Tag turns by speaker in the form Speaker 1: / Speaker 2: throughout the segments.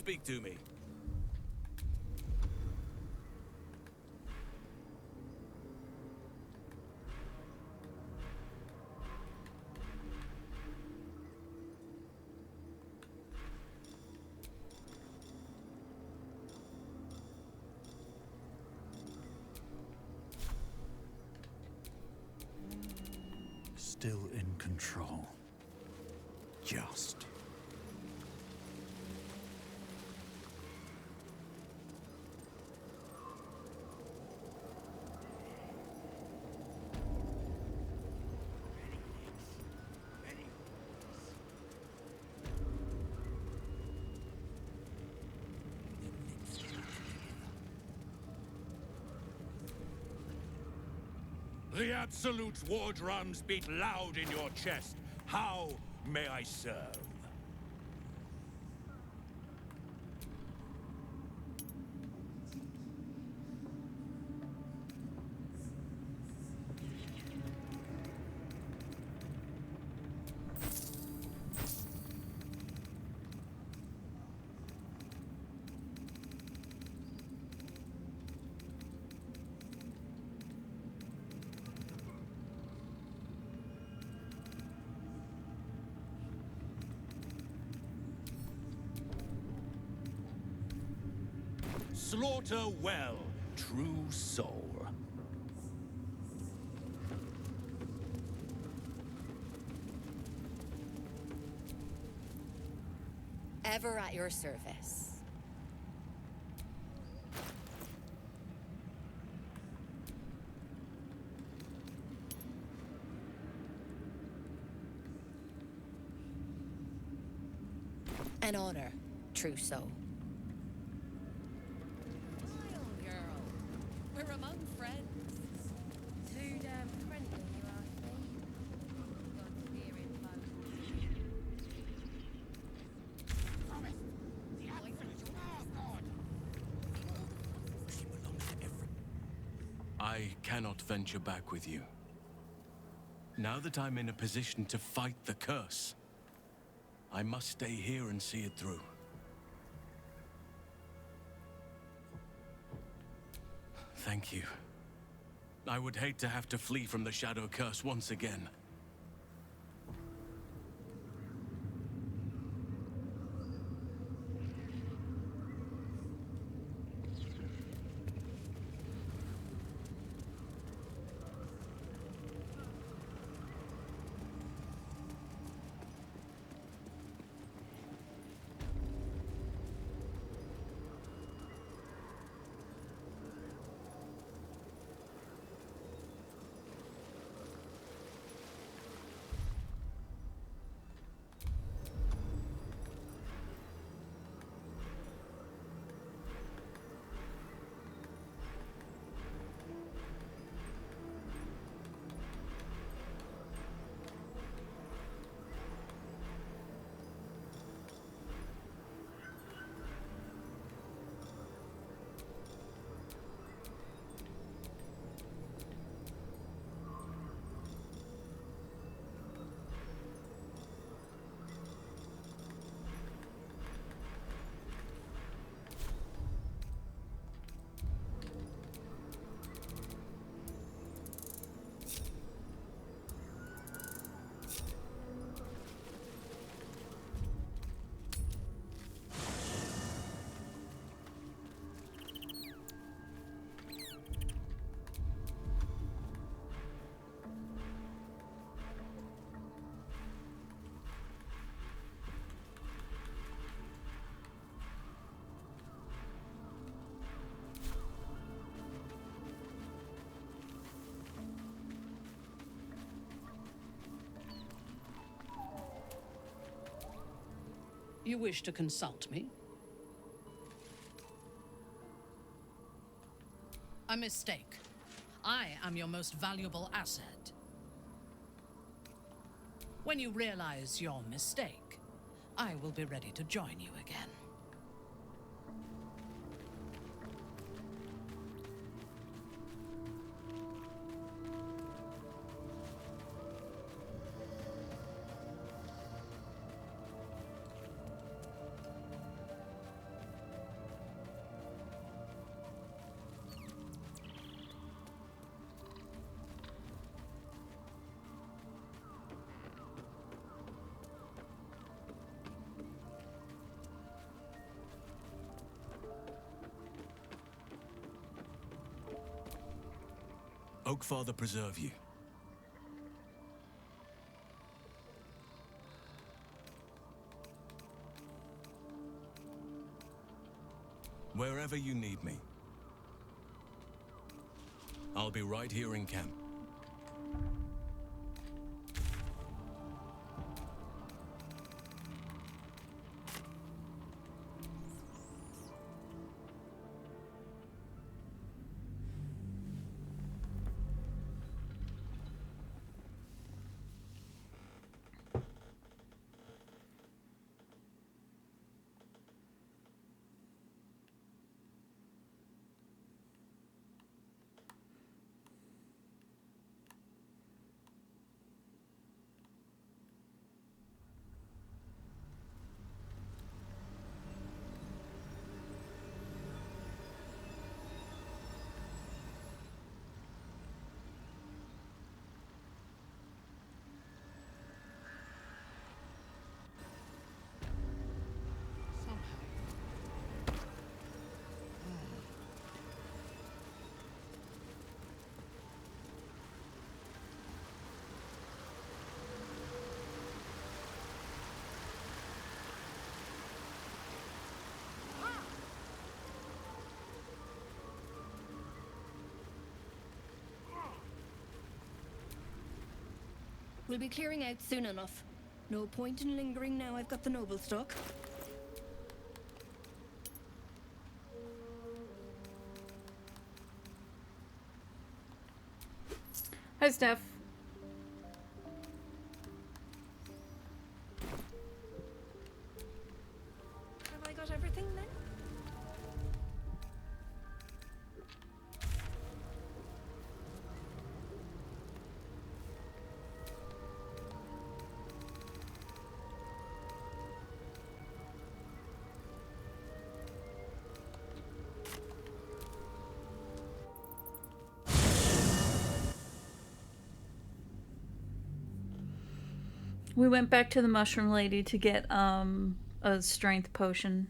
Speaker 1: Speak to me.
Speaker 2: Still in control. Just.
Speaker 1: The Absolute's war drums beat loud in your chest. How may I serve? Slaughter well, true soul.
Speaker 3: Ever at your service. An honor, true soul.
Speaker 4: We're among friends.
Speaker 5: Too damn friendly, you ask me. Got clear info.
Speaker 1: She belongs to every...
Speaker 6: I cannot venture back with you. Now that I'm in a position to fight the curse, I must stay here and see it through. Thank you. I would hate to have to flee from the Shadow Curse once again.
Speaker 7: You wish to consult me? A mistake. I am your most valuable asset. When you realize your mistake, I will be ready to join you again.
Speaker 6: Oakfather preserve you. Wherever you need me, I'll be right here in camp.
Speaker 5: We'll be clearing out soon enough. No point in lingering now I've got the noble stock.
Speaker 8: Hi, Steph.
Speaker 5: Have I got everything then?
Speaker 8: We went back to the mushroom lady to get a strength potion.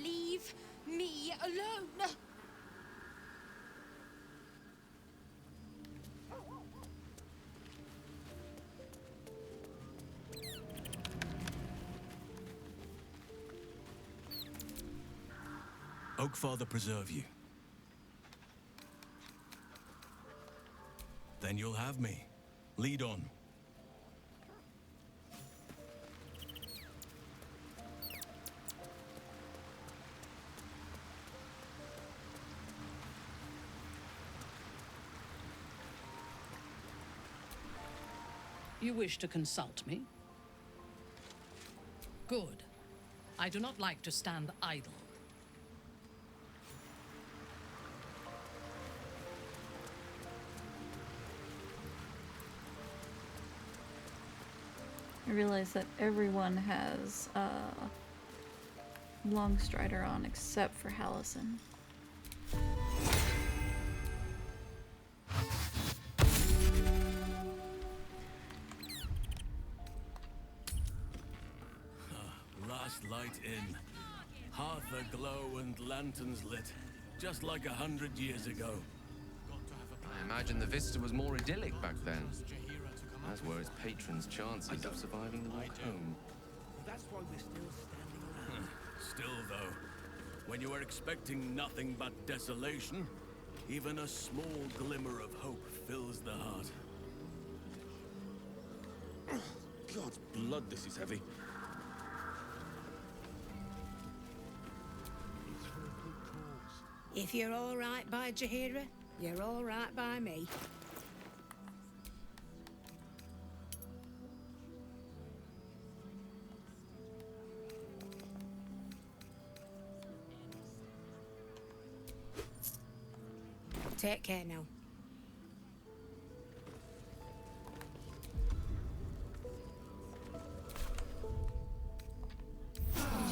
Speaker 4: Leave me alone!
Speaker 6: Oakfather preserve you. Then you'll have me. Lead on.
Speaker 7: You wish to consult me? Good. I do not like to stand idle.
Speaker 8: I realize that everyone has Longstrider on except for Hallison.
Speaker 6: Last light in. Hearth aglow and lanterns lit. Just like 100 years ago.
Speaker 9: I imagine the vista was more idyllic back then. As were its patrons' chances of surviving the walk home.
Speaker 10: That's why we're still standing around.
Speaker 6: Still, though, when you are expecting nothing but desolation, even a small glimmer of hope fills the heart.
Speaker 10: God's blood, this is heavy. It's for a good cause.
Speaker 11: If you're all right by Jaheira, you're all right by me. Take care now.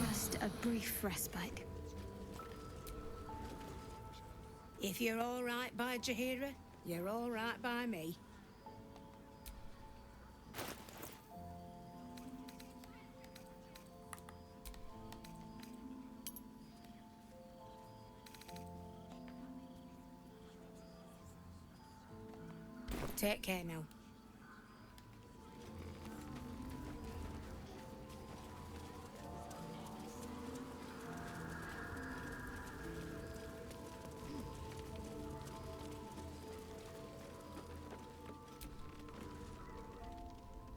Speaker 5: Just a brief respite.
Speaker 11: If you're all right by Jaheira, you're all right by me. Take care now.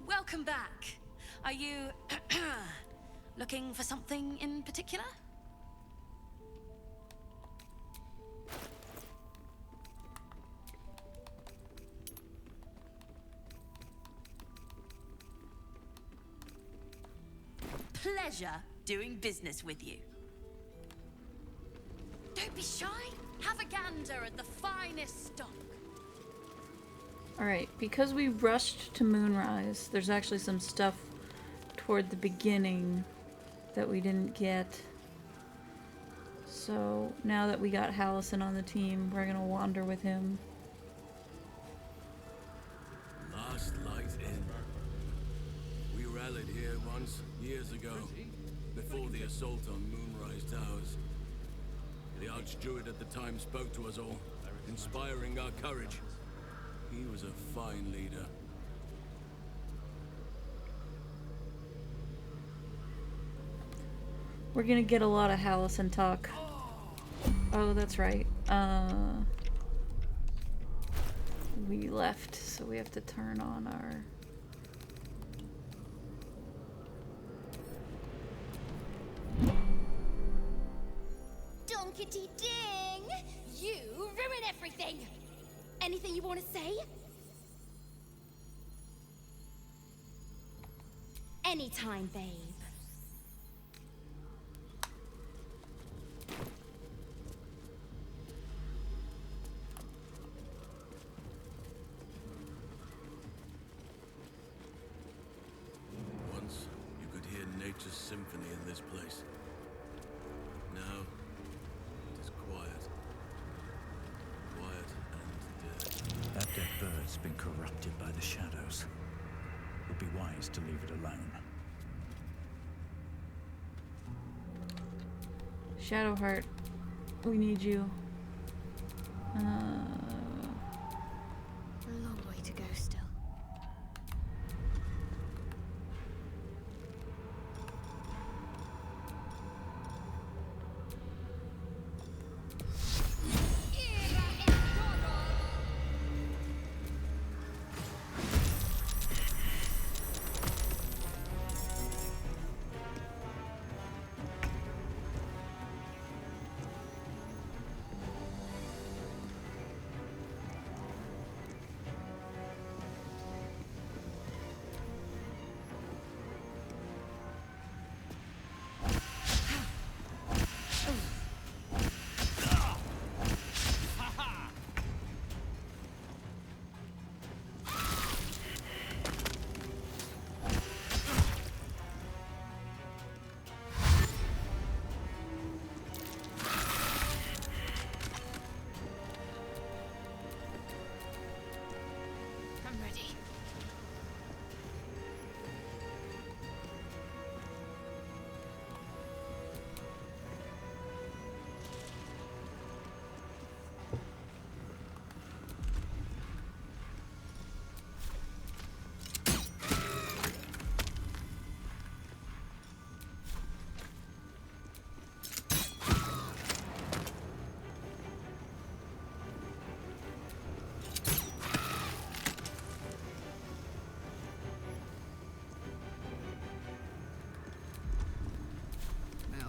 Speaker 12: Welcome back. Are you looking for something in particular? Pleasure doing business with you. Don't be shy. Have a gander at the finest stock.
Speaker 8: Alright, because we rushed to Moonrise, there's actually some stuff toward the beginning that we didn't get. So now that we got Hallison on the team, we're gonna wander with him.
Speaker 6: Last light in. We rallied here once, years ago, before the assault on Moonrise Towers. The Archdruid at the time spoke to us all, inspiring our courage. He was a fine leader.
Speaker 8: We're gonna get a lot of Hallison talk. Oh, that's right. We left, so we have to turn on our...
Speaker 4: Donkety ding! You ruin everything! Anything you want to say? Anytime, babe.
Speaker 6: Once, you could hear nature's symphony in this place. Now, it is quiet. Quiet and dead.
Speaker 2: That dead bird's been corrupted by the shadows. Would be wise to leave it alone.
Speaker 8: Shadowheart, we need you.
Speaker 5: A long way to go still.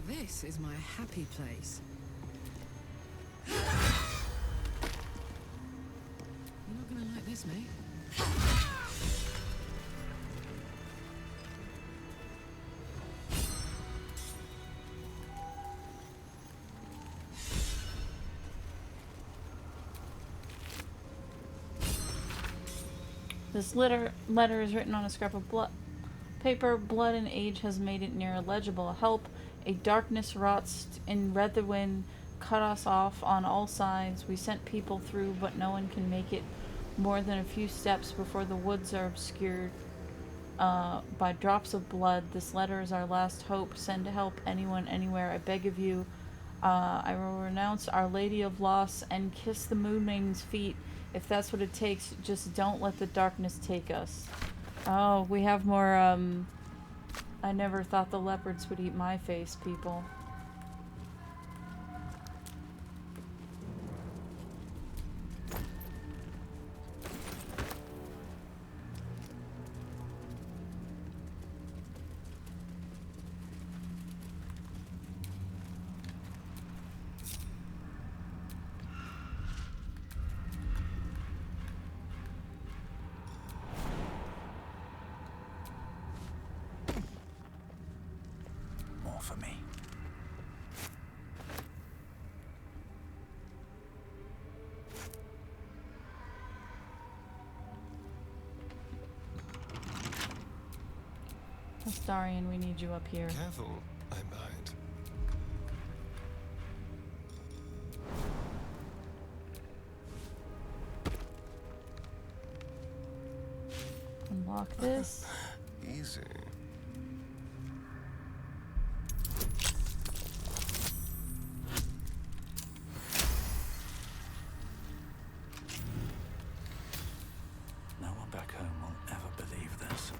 Speaker 7: This is my happy place. Excuse me.
Speaker 8: This letter is written on a scrap of paper. Blood and age has made it near illegible. Help! A darkness rots in Retherwind, cut us off on all sides. We sent people through, but no one can make it more than a few steps before the woods are obscured by drops of blood. This letter is our last hope. Send help, anyone, anywhere. I beg of you. I will renounce Our Lady of Loss and kiss the Moon Maiden's feet. If that's what it takes, just don't let the darkness take us. Oh, we have more, I never thought the leopards would eat my face, people.
Speaker 2: For me.
Speaker 8: Astarion, we need you up here.
Speaker 13: Careful, I might.
Speaker 8: Unlock this.
Speaker 13: Easy.
Speaker 2: No one back home will ever believe this.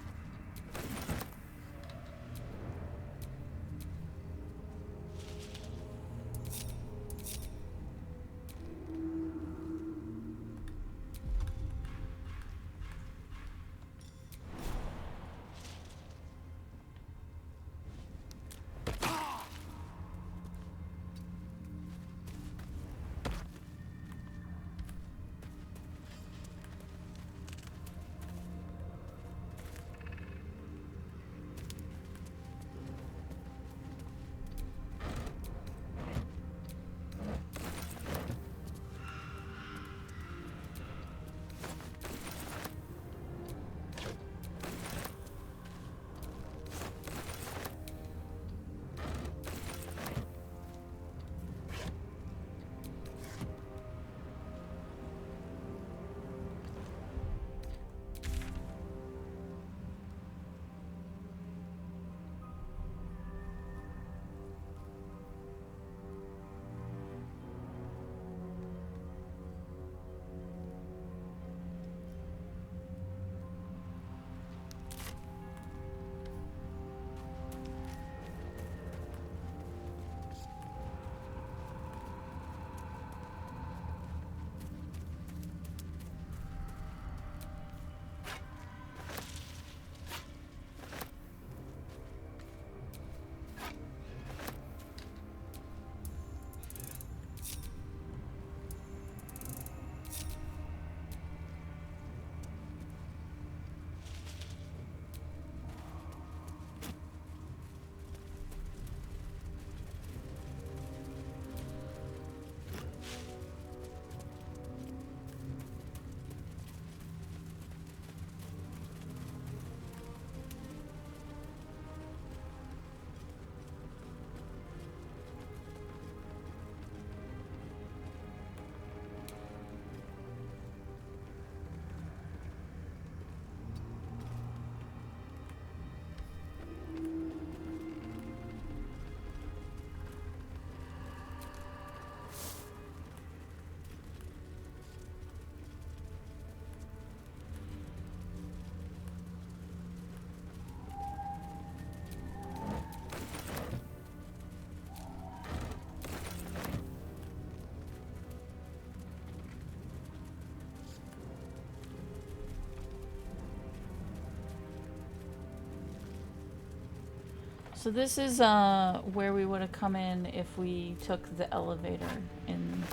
Speaker 8: So this is where we would have come in if we took the elevator in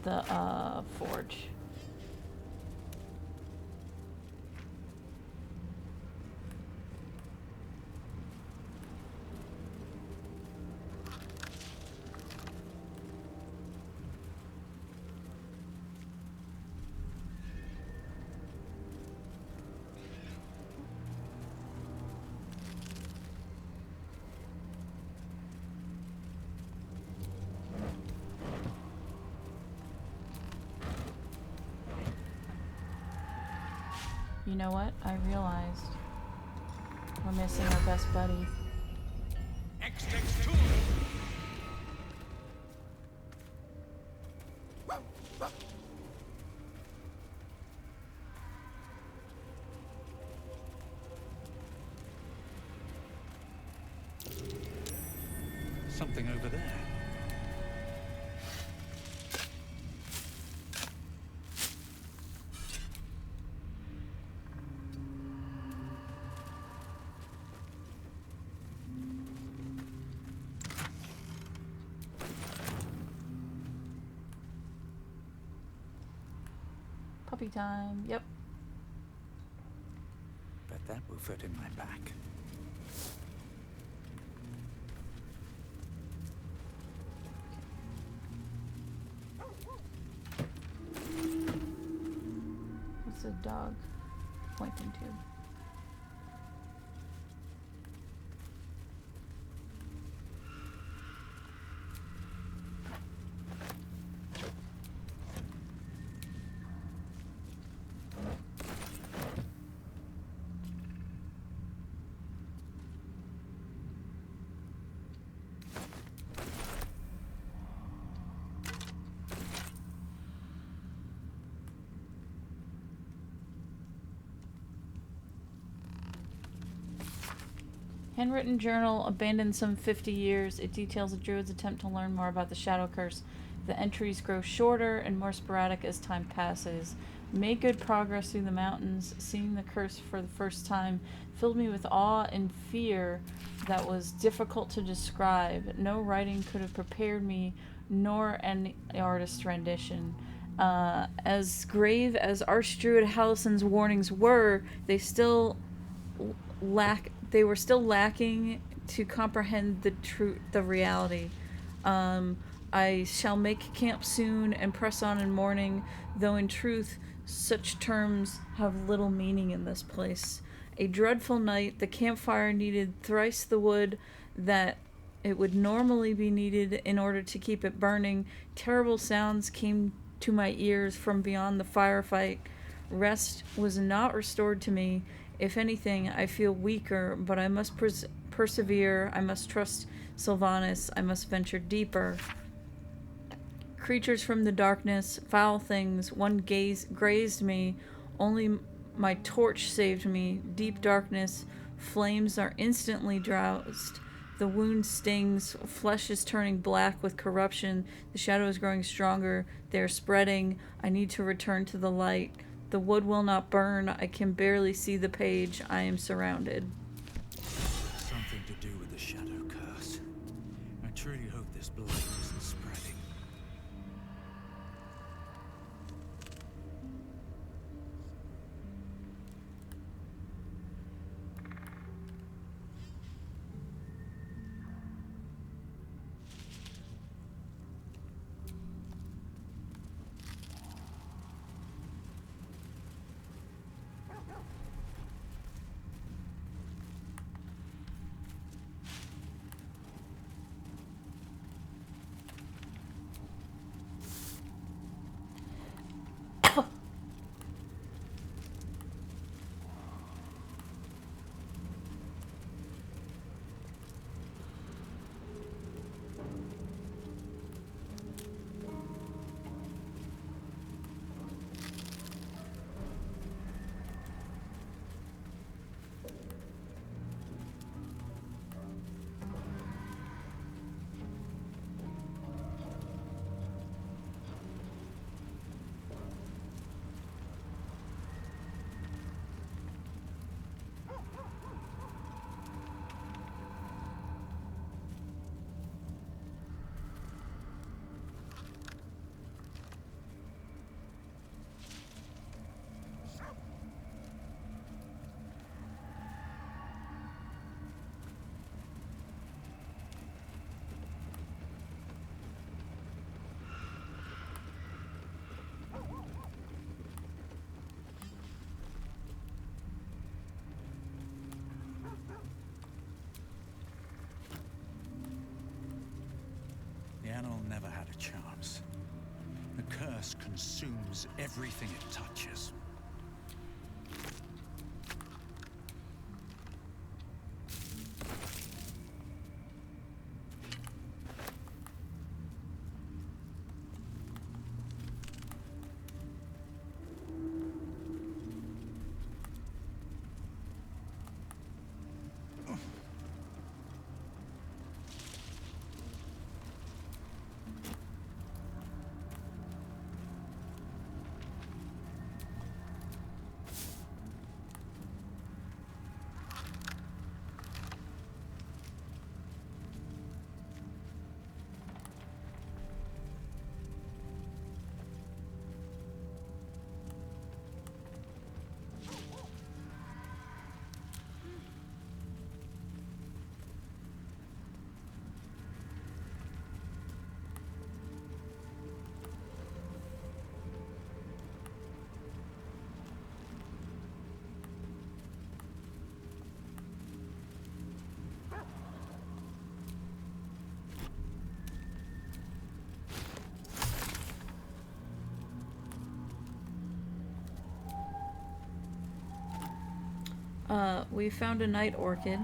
Speaker 8: the forge. You know what? I realized we're missing our best buddy.
Speaker 2: Something over there.
Speaker 8: Puppy time. Yep.
Speaker 2: Bet that will fit in my back.
Speaker 8: What's the dog pointing to? Handwritten journal abandoned some 50 years. It details a druid's attempt to learn more about the Shadow Curse. The entries grow shorter and more sporadic as time passes. Made good progress through the mountains. Seeing the curse for the first time filled me with awe and fear that was difficult to describe. No writing could have prepared me, nor any artist's rendition. As grave as Archdruid Hallison's warnings were, they were still lacking to comprehend the reality. I shall make camp soon and press on in morning, though in truth such terms have little meaning in this place. A dreadful night, the campfire needed thrice the wood that it would normally be needed in order to keep it burning. Terrible sounds came to my ears from beyond the firefight. Rest was not restored to me. If anything, I feel weaker, but I must persevere. I must trust Sylvanas. I must venture deeper. Creatures from the darkness, foul things, one grazed me. Only my torch saved me. Deep darkness, flames are instantly doused. The wound stings, flesh is turning black with corruption. The shadow is growing stronger. They are spreading. I need to return to the light. The wood will not burn. I can barely see the page. I am surrounded.
Speaker 2: Something to do with the Shadow Curse. I truly hope this blight isn't spreading. The animal never had a chance. The curse consumes everything it touches.
Speaker 8: We found a night orchid.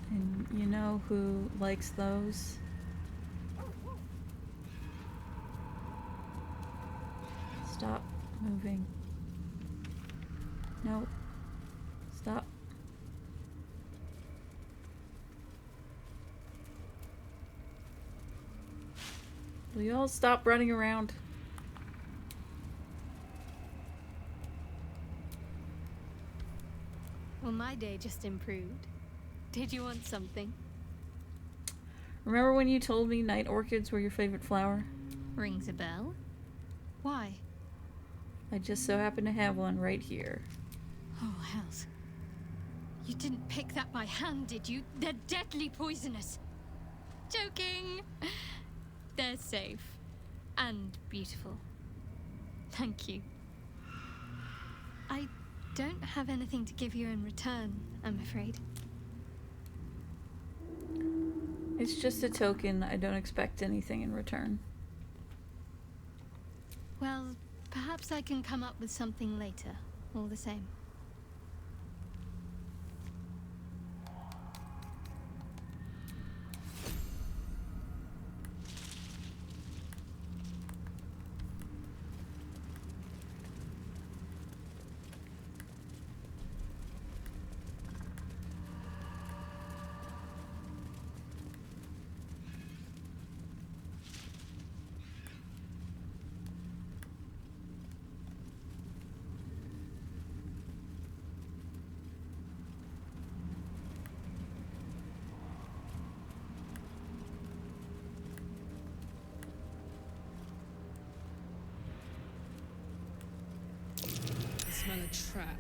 Speaker 8: And you know who likes those? Stop moving. No. Stop. Will you all stop running around?
Speaker 14: Well, my day just improved. Did you want something?
Speaker 8: Remember when you told me night orchids were your favorite flower?
Speaker 14: Rings a bell? Why?
Speaker 8: I just so happen to have one right here.
Speaker 14: Oh, hells. You didn't pick that by hand, did you? They're deadly poisonous. Joking. They're safe. And beautiful. Thank you. I don't have anything to give you in return, I'm afraid.
Speaker 8: It's just a token. I don't expect anything in return.
Speaker 14: Well, perhaps I can come up with something later, all the same.
Speaker 15: I smell a trap.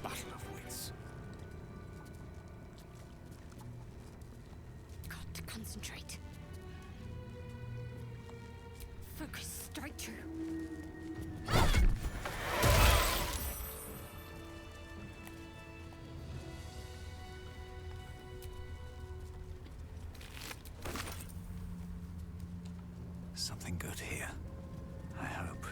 Speaker 2: battle of wits.
Speaker 14: Got to concentrate. Focus straight through.
Speaker 2: Something good here, I hope.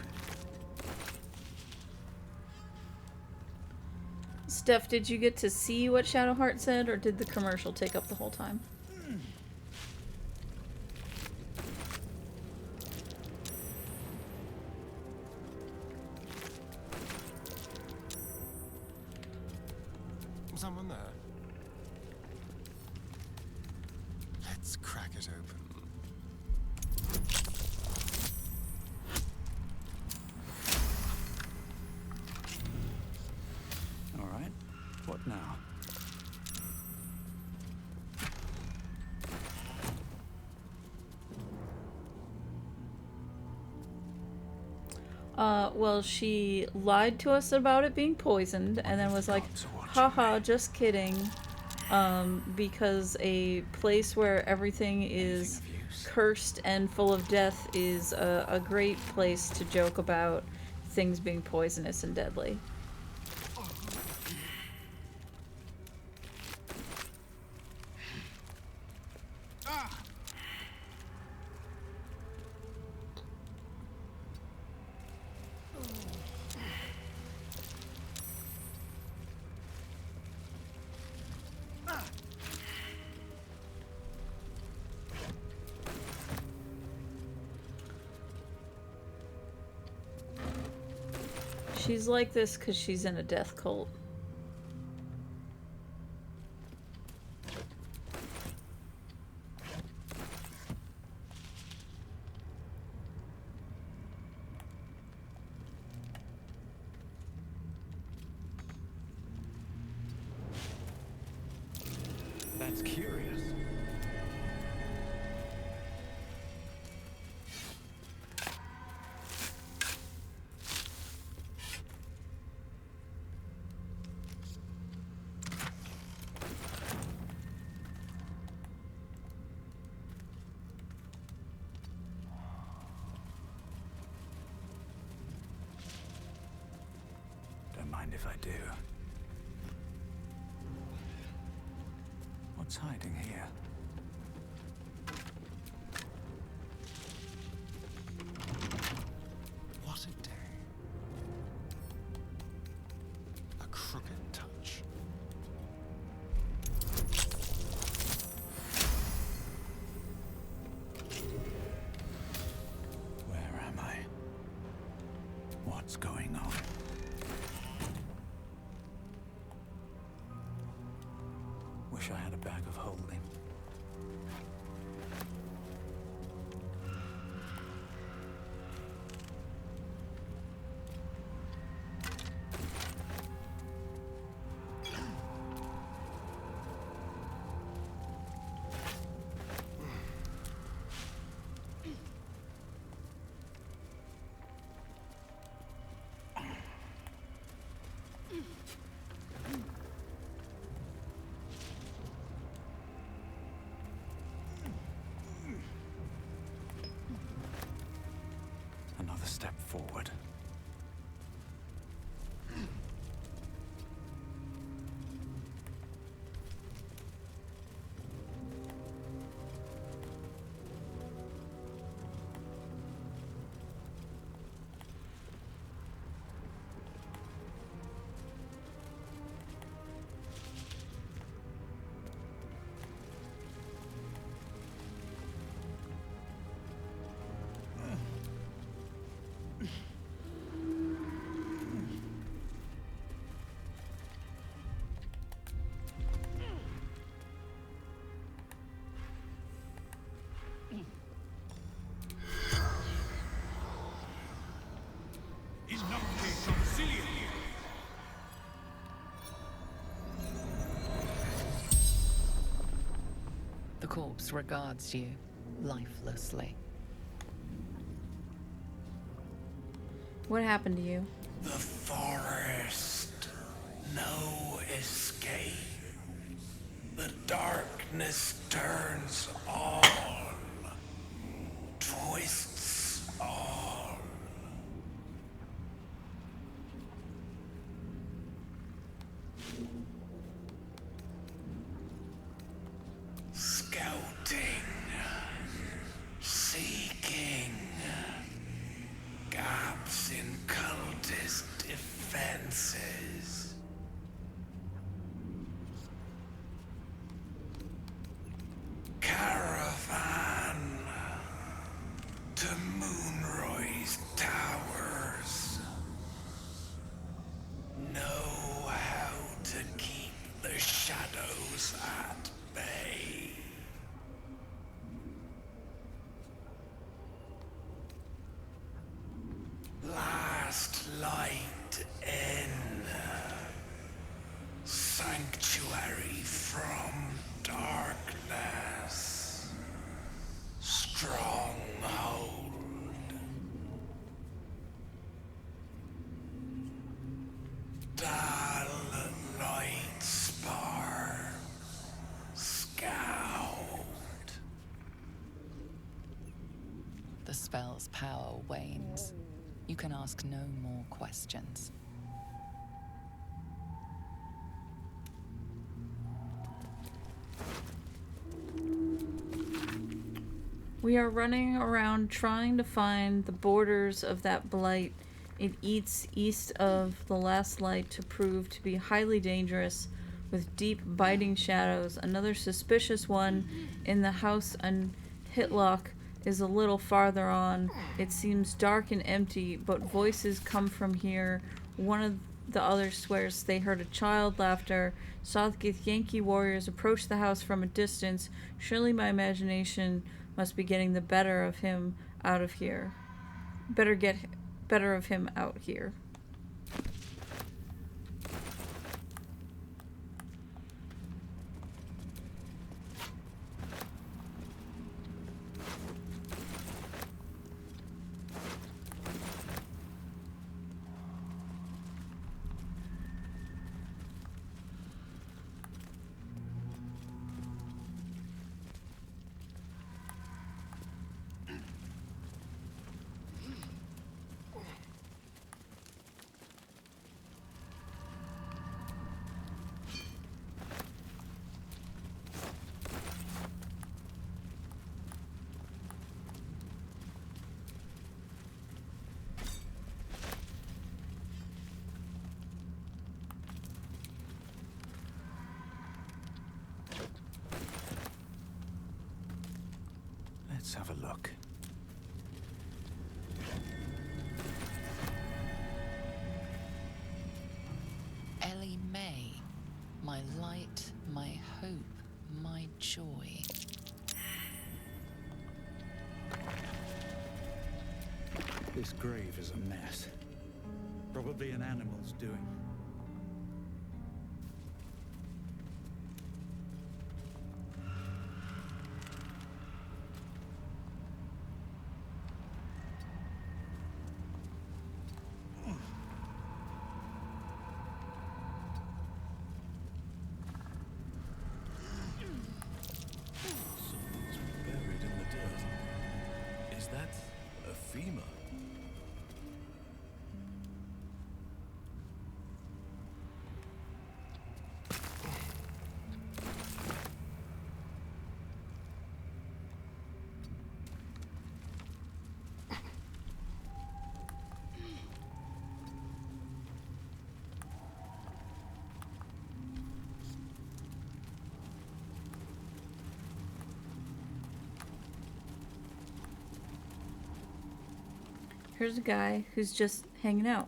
Speaker 8: Steph, did you get to see what Shadowheart said, or did the commercial take up the whole time?
Speaker 13: Someone there? Let's crack it open.
Speaker 2: All right, what now?
Speaker 8: Well, she lied to us about it being poisoned, and then was like, haha, just kidding. Because a place where everything is cursed and full of death is a great place to joke about things being poisonous and deadly. She's like this because she's in a death cult.
Speaker 2: That's curious. Don't mind if I do. What's hiding here?
Speaker 13: What a day. A crooked touch.
Speaker 2: Where am I? What's going on? Wish I had a bag of holding. Another step forward.
Speaker 16: The corpse regards you lifelessly.
Speaker 8: What happened to you?
Speaker 2: The forest.
Speaker 17: No escape. The darkness turns all, twists all. Scouting, seeking, gaps in cultist defenses. Caravan to Moonroy's towers. Know how to keep the shadows at bay. Last light in. Sanctuary from darkness. Stronghold. Dull light spark. Scout.
Speaker 16: The spell's power wanes. You can ask no more questions.
Speaker 8: We are running around trying to find the borders of that blight. It eats east of the last light to prove to be highly dangerous, with deep biting shadows. Another suspicious one in the house on Hitlock is a little farther on. It seems dark and empty, but voices come from here. One of the others swears they heard a child laughter. Southgate Yankee warriors approach the house from a distance. Surely my imagination must be getting the better of him out of here. Better get better of him out here.
Speaker 2: Let's have a look.
Speaker 16: Ellie May, my light, my hope, my joy.
Speaker 2: This grave is a mess. Probably an animal's doing.
Speaker 6: Someone's buried in the dirt. Is that a femur?
Speaker 8: Here's a guy who's just hanging out.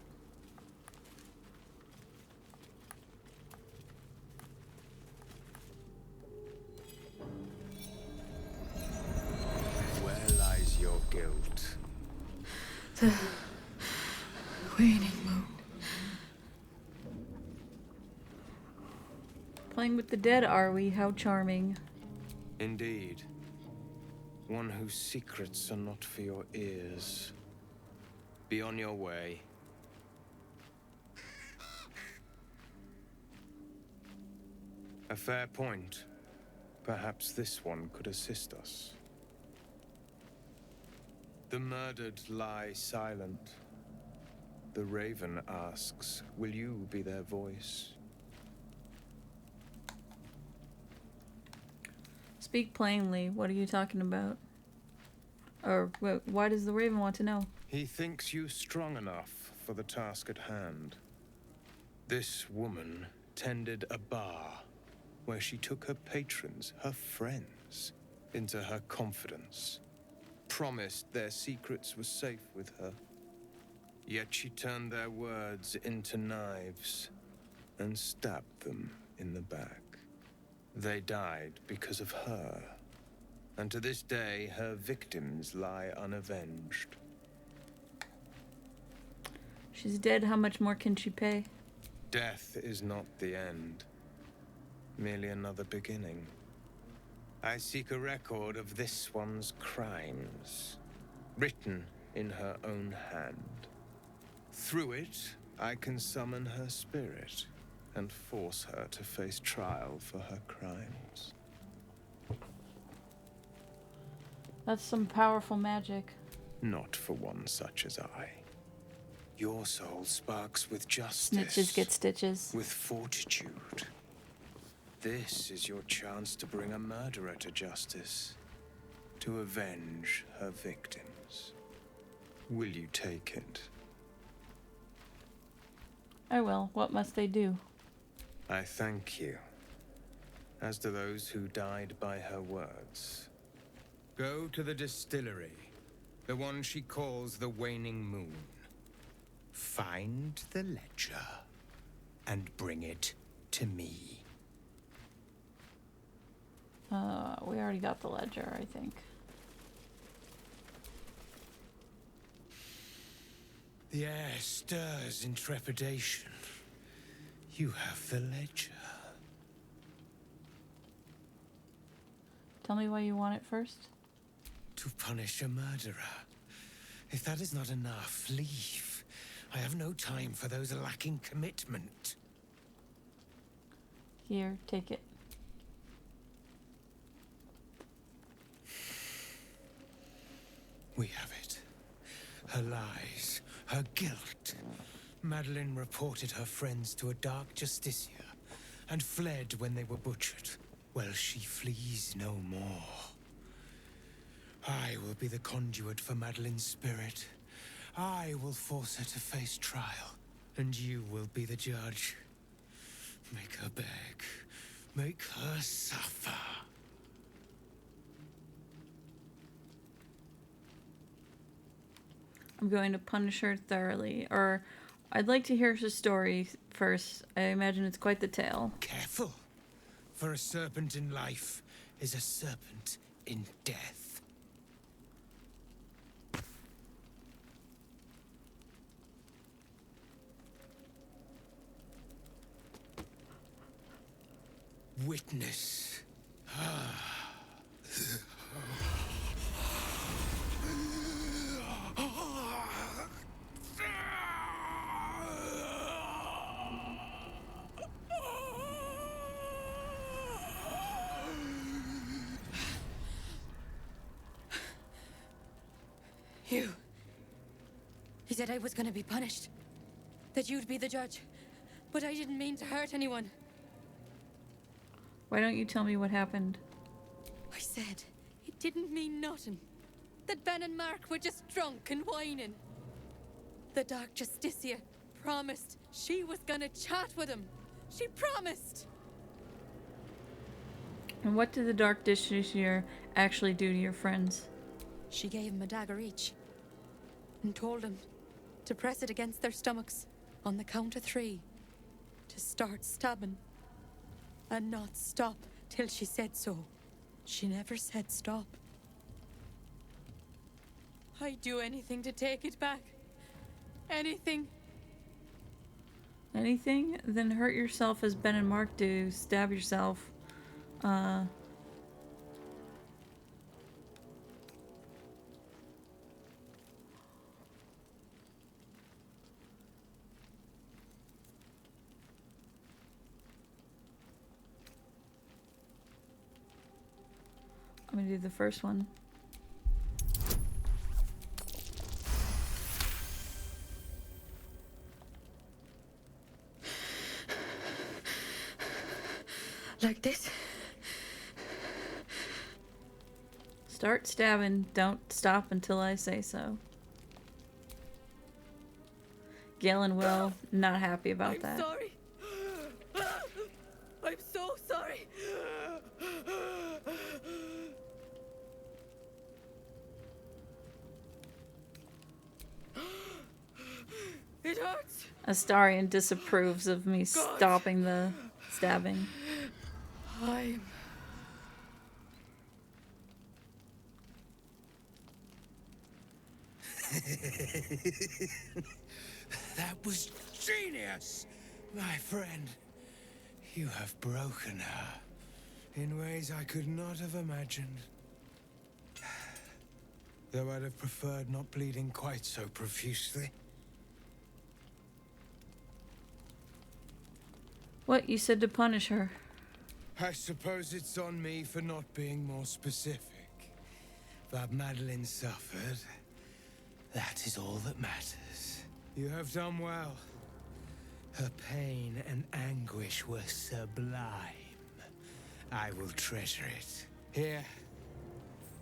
Speaker 17: Where lies your guilt?
Speaker 8: The waning moon. Playing with the dead, are we? How charming.
Speaker 17: Indeed. One whose secrets are not for your ears. Be on your way. A fair point. Perhaps this one could assist us. The murdered lie silent. The raven asks, will you be their voice?
Speaker 8: Speak plainly. What are you talking about? Or why does the raven want to know?
Speaker 17: He thinks you strong enough for the task at hand. This woman tended a bar where she took her patrons, her friends, into her confidence. Promised their secrets were safe with her. Yet she turned their words into knives and stabbed them in the back. They died because of her. And to this day, her victims lie unavenged.
Speaker 8: She's dead. How much more can she pay?
Speaker 17: Death is not the end. Merely another beginning. I seek a record of this one's crimes, written in her own hand. Through it, I can summon her spirit and force her to face trial for her crimes.
Speaker 8: That's some powerful magic.
Speaker 17: Not for one such as I. Your soul sparks with justice.
Speaker 8: Snitches get stitches.
Speaker 17: With fortitude. This is your chance to bring a murderer to justice. To avenge her victims. Will you take it?
Speaker 8: I will. What must they do?
Speaker 17: I thank you. As do those who died by her words. Go to the distillery. The one she calls the Waning Moon. Find the ledger. And bring it to me.
Speaker 8: We already got the ledger, I think.
Speaker 17: The air stirs in trepidation. You have the ledger.
Speaker 8: Tell me why you want it first.
Speaker 17: To punish a murderer. If that is not enough, leave. I have no time for those lacking commitment.
Speaker 8: Here, take it.
Speaker 17: We have it. Her lies, her guilt. Madeline reported her friends to a dark justiciar and fled when they were butchered. Well, she flees no more. I will be the conduit for Madeline's spirit. I will force her to face trial, and you will be the judge. Make her beg. Make her suffer.
Speaker 8: I'm going to punish her thoroughly. Or, I'd like to hear her story first. I imagine it's quite the tale.
Speaker 17: Careful. For a serpent in life is a serpent in death. Witness.
Speaker 12: He said I was gonna be punished. That you'd be the judge. But I didn't mean to hurt anyone.
Speaker 8: Why don't you tell me what happened?
Speaker 12: I said it didn't mean nothing. That Ben and Mark were just drunk and whining. The Dark Justicia promised she was gonna chat with him. She promised!
Speaker 8: And what did the Dark Justiciar actually do to your friends?
Speaker 12: She gave him a dagger each. And told him to press it against their stomachs on the count of 3. To start stabbing. And not stop till she said so. She never said stop. I'd do anything to take it back. Anything.
Speaker 8: Anything? Then hurt yourself as Ben and Mark do. Stab yourself. We do the first one.
Speaker 12: Like this?
Speaker 8: Start stabbing. Don't stop until I say so. Galen will not happy about that.
Speaker 12: Sorry. I'm so sorry. It hurts.
Speaker 8: Astarion disapproves of me stopping the stabbing.
Speaker 12: I'm...
Speaker 2: That was genius, my friend. You have broken her in ways I could not have imagined. Though I'd have preferred not bleeding quite so profusely.
Speaker 8: What? You said to punish her.
Speaker 2: I suppose it's on me for not being more specific. But Madeline suffered. That is all that matters. You have done well. Her pain and anguish were sublime. I will treasure it. Here,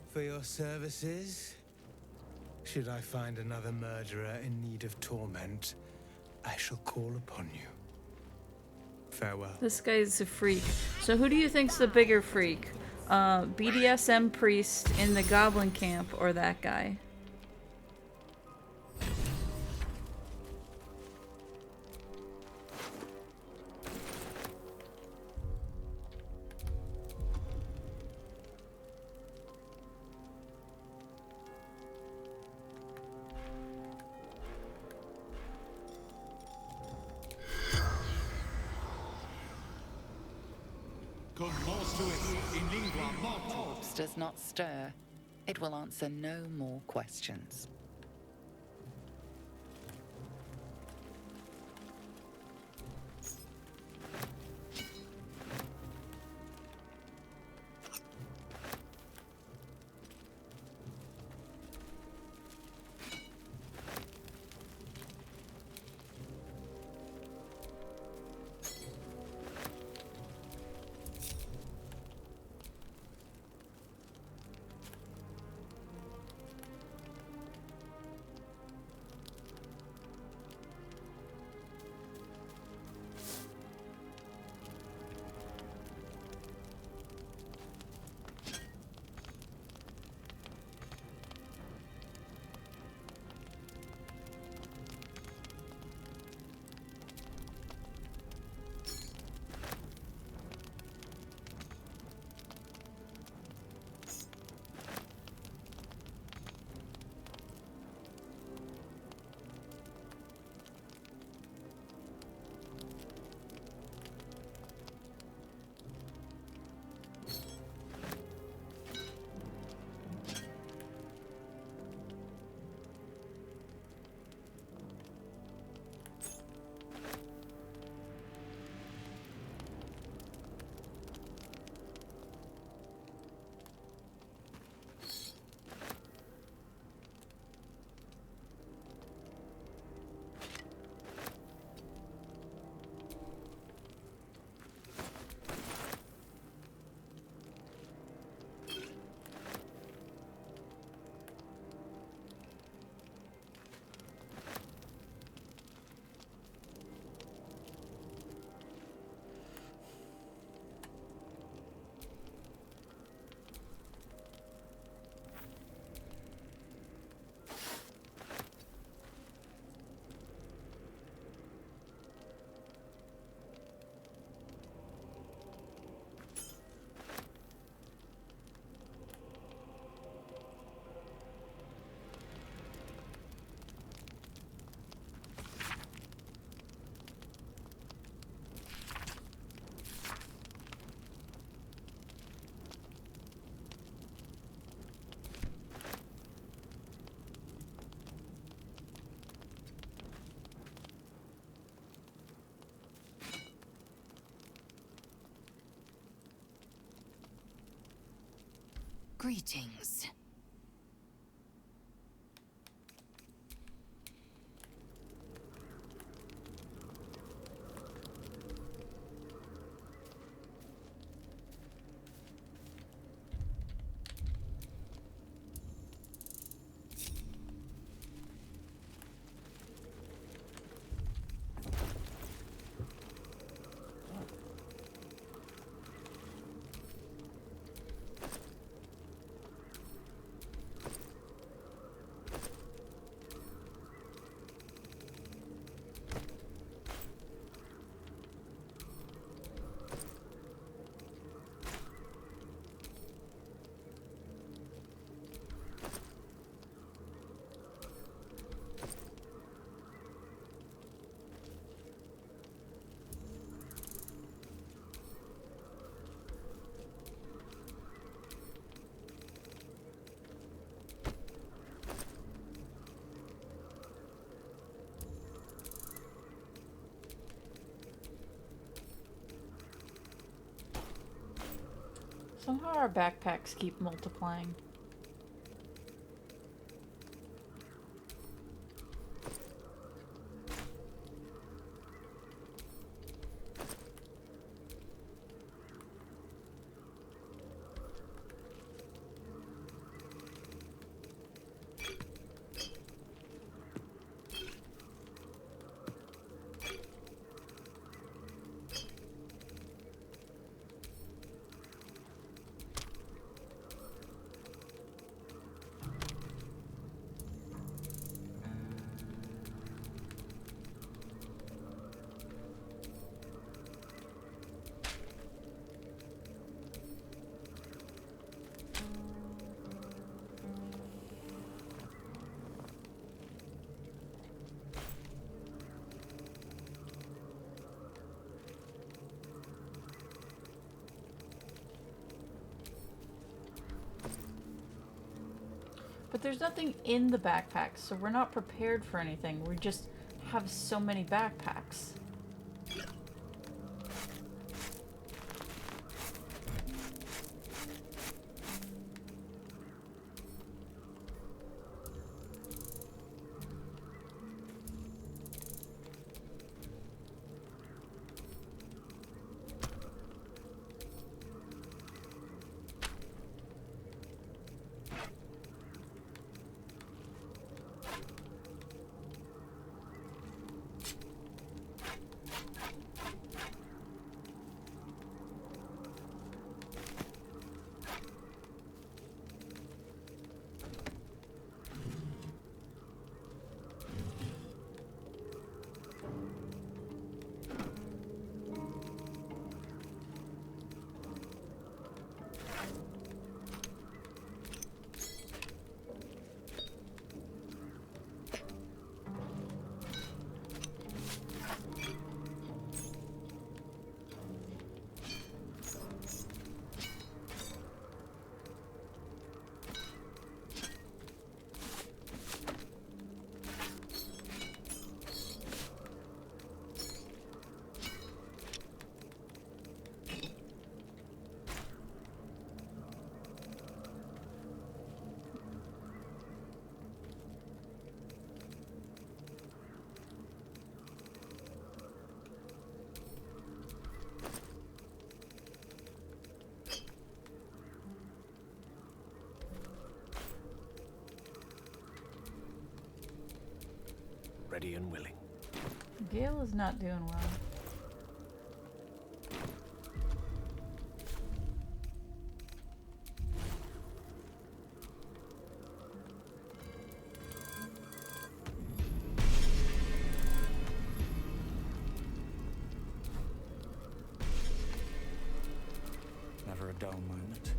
Speaker 2: for your services, should I find another murderer in need of torment, I shall call upon you. Farewell.
Speaker 8: This guy's a freak. So who do you think's the bigger freak? BDSM priest in the goblin camp or that guy?
Speaker 16: Corpse does not stir. It will answer no more questions. Greetings.
Speaker 8: Somehow our backpacks keep multiplying. But there's nothing in the backpacks, so we're not prepared for anything. We just have so many backpacks.
Speaker 13: Ready and willing.
Speaker 8: Gale is not doing well.
Speaker 1: Never a dull moment.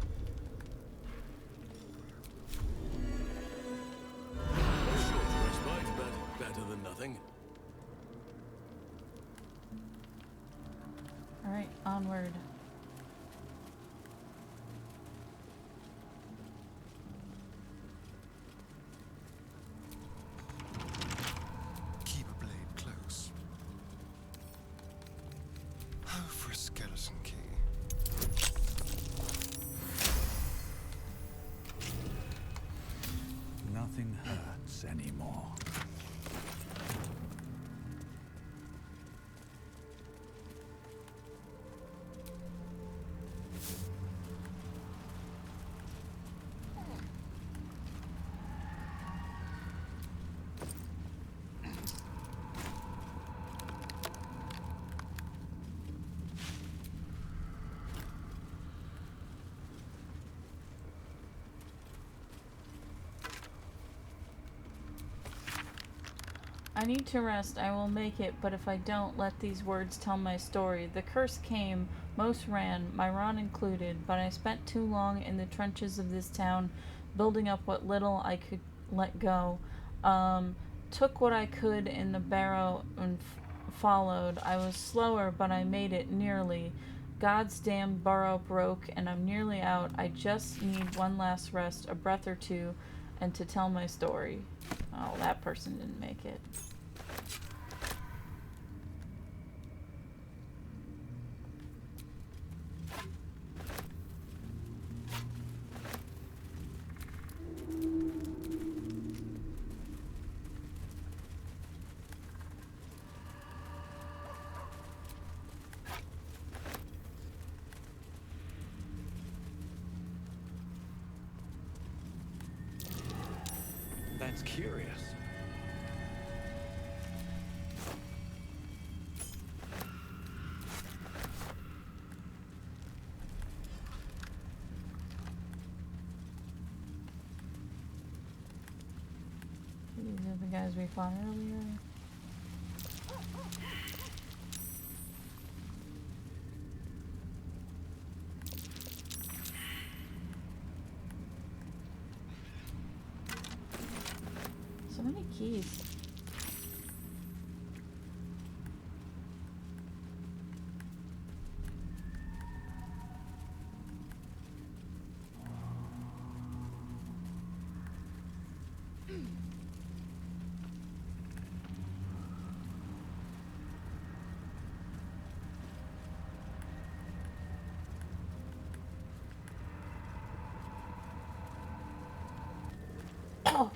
Speaker 6: A short respite, but better than nothing.
Speaker 8: Alright, onward.
Speaker 13: Keep a blade close. Oh, for a skeleton key.
Speaker 18: us anymore.
Speaker 8: I need to rest. I will make it, but if I don't, let these words tell my story. The curse came, most ran, Myron included, but I spent too long in the trenches of this town, building up what little I could let go. Took what I could in the barrow and followed. I was slower, but I made it, nearly. God's damn burrow broke, and I'm nearly out. I just need one last rest, a breath or two, and to tell my story. Oh, that person didn't make it.
Speaker 18: That's curious.
Speaker 8: These are the guys we fought earlier. So many keys. Oh.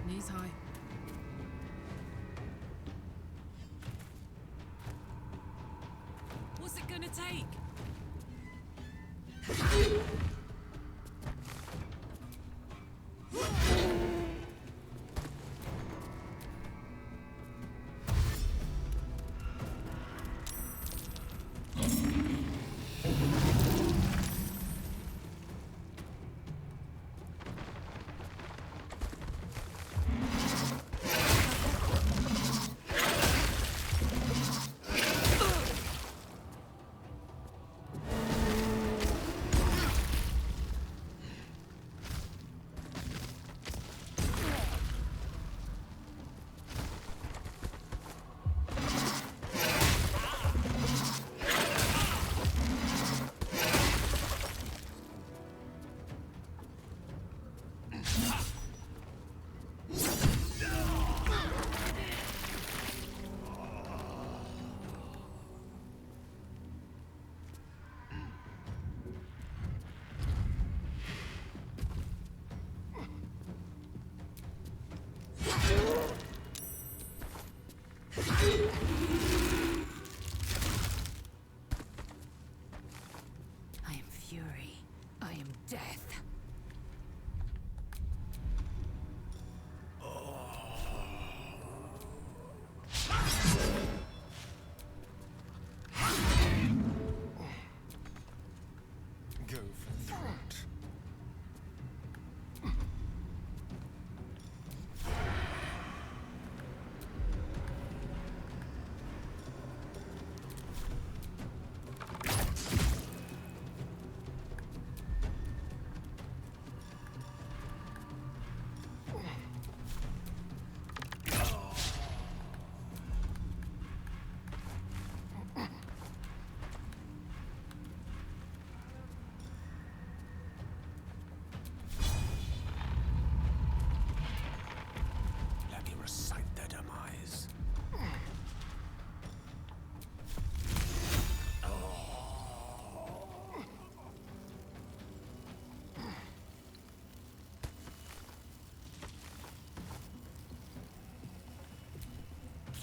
Speaker 15: Knees high. What's it gonna take?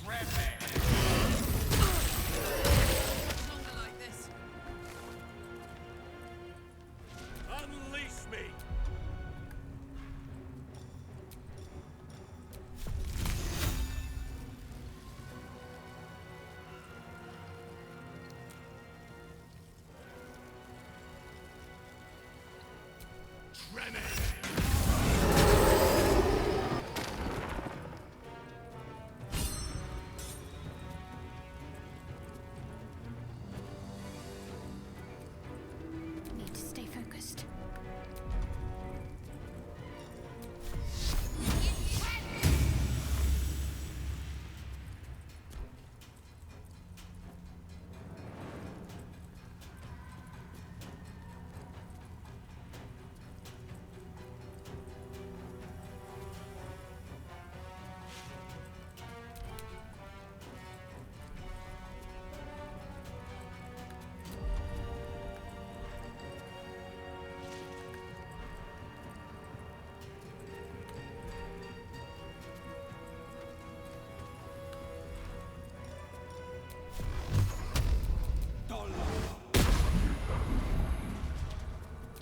Speaker 15: Longer like this.
Speaker 1: Unleash me!
Speaker 14: Need to stay focused.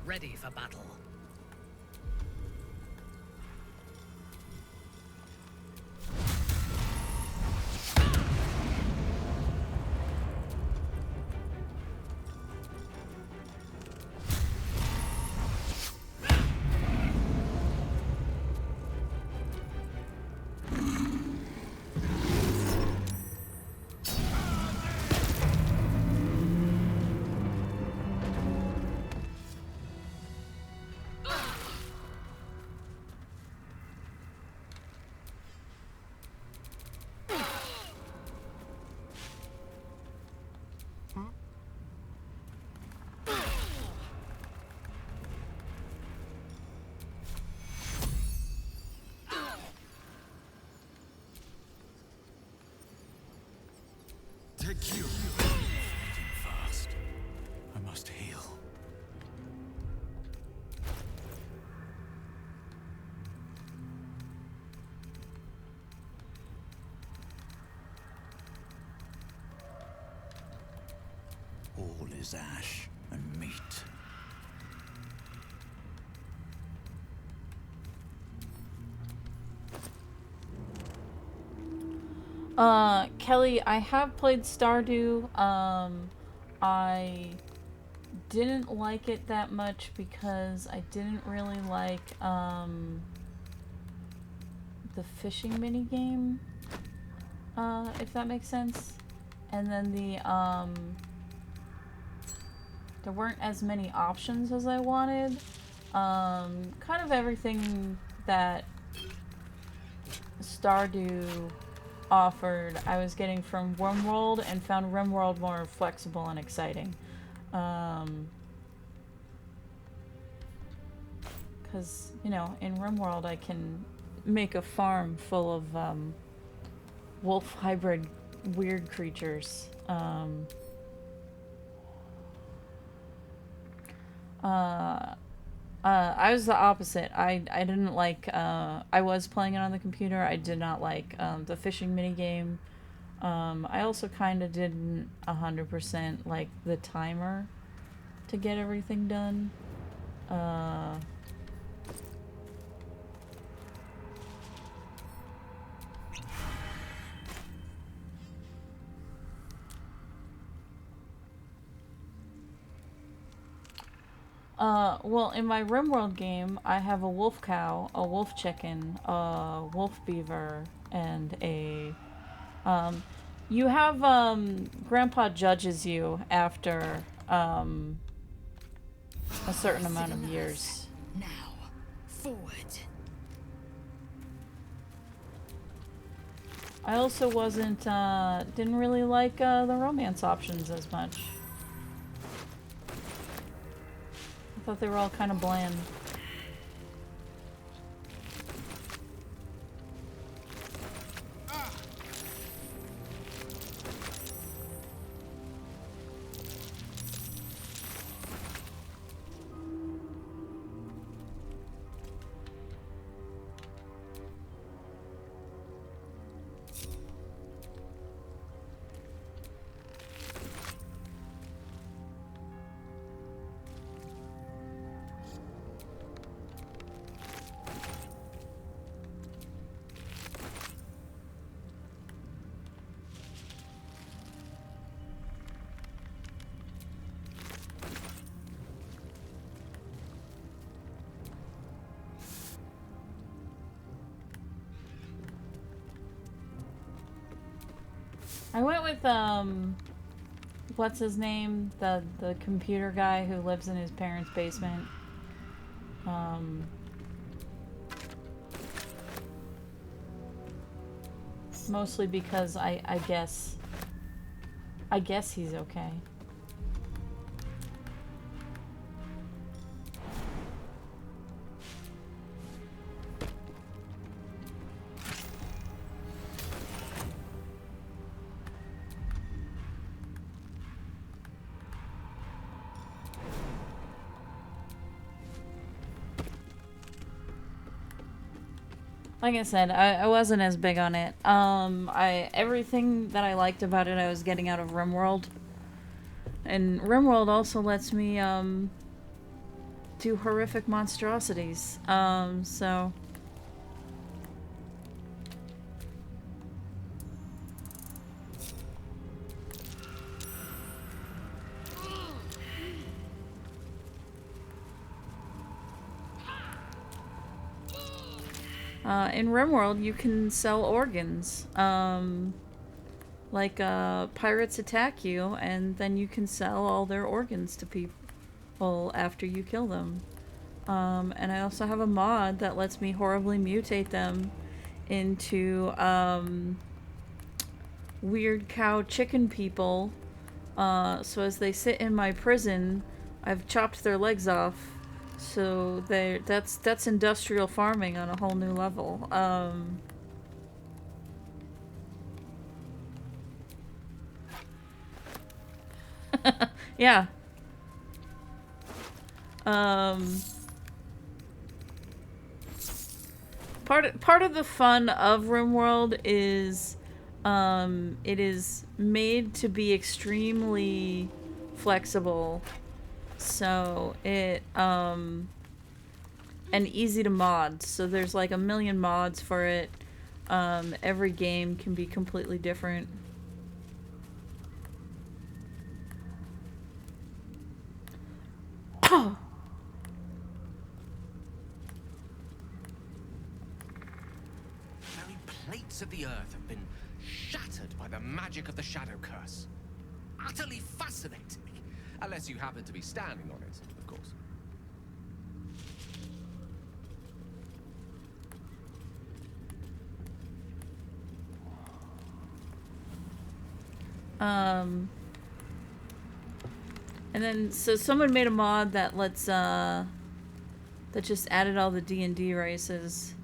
Speaker 7: Ready for battle.
Speaker 13: Take you. Fast. I must heal.
Speaker 19: All is ash and meat.
Speaker 8: Kelly, I have played Stardew. I didn't like it that much because I didn't really like, the fishing minigame, if that makes sense. And then there weren't as many options as I wanted. Kind of everything that Stardew offered I was getting from RimWorld, and found RimWorld more flexible and exciting. Because, you know, in RimWorld I can make a farm full of wolf hybrid weird creatures. I was the opposite. I didn't like, I was playing it on the computer. I did not like the fishing minigame. I also kind of didn't 100% like the timer to get everything done. Well, in my RimWorld game, I have a wolf cow, a wolf chicken, a wolf beaver, and a, you have, Grandpa judges you after, a certain amount of years.
Speaker 11: Now, forward.
Speaker 8: I also wasn't, didn't really like, the romance options as much. I thought they were all kind of bland. I went with what's his name? The computer guy who lives in his parents' basement. Mostly because I guess he's okay. Like I said, I wasn't as big on it. Everything that I liked about it I was getting out of RimWorld. And RimWorld also lets me do horrific monstrosities. So in RimWorld, you can sell organs. Like, pirates attack you, and then you can sell all their organs to people after you kill them. And I also have a mod that lets me horribly mutate them into, weird cow chicken people. So as they sit in my prison, I've chopped their legs off. So that's industrial farming on a whole new level. Yeah. Part of the fun of RimWorld is it is made to be extremely flexible. So it and easy to mod. So there's like a million mods for it. Every game can be completely different.
Speaker 9: Very plates of the earth have been shattered by the magic of the Shadow Curse. Utterly fascinating. Unless you happen to be standing on it, of course.
Speaker 8: And then, so someone made a mod that lets, that just added all the D&D races.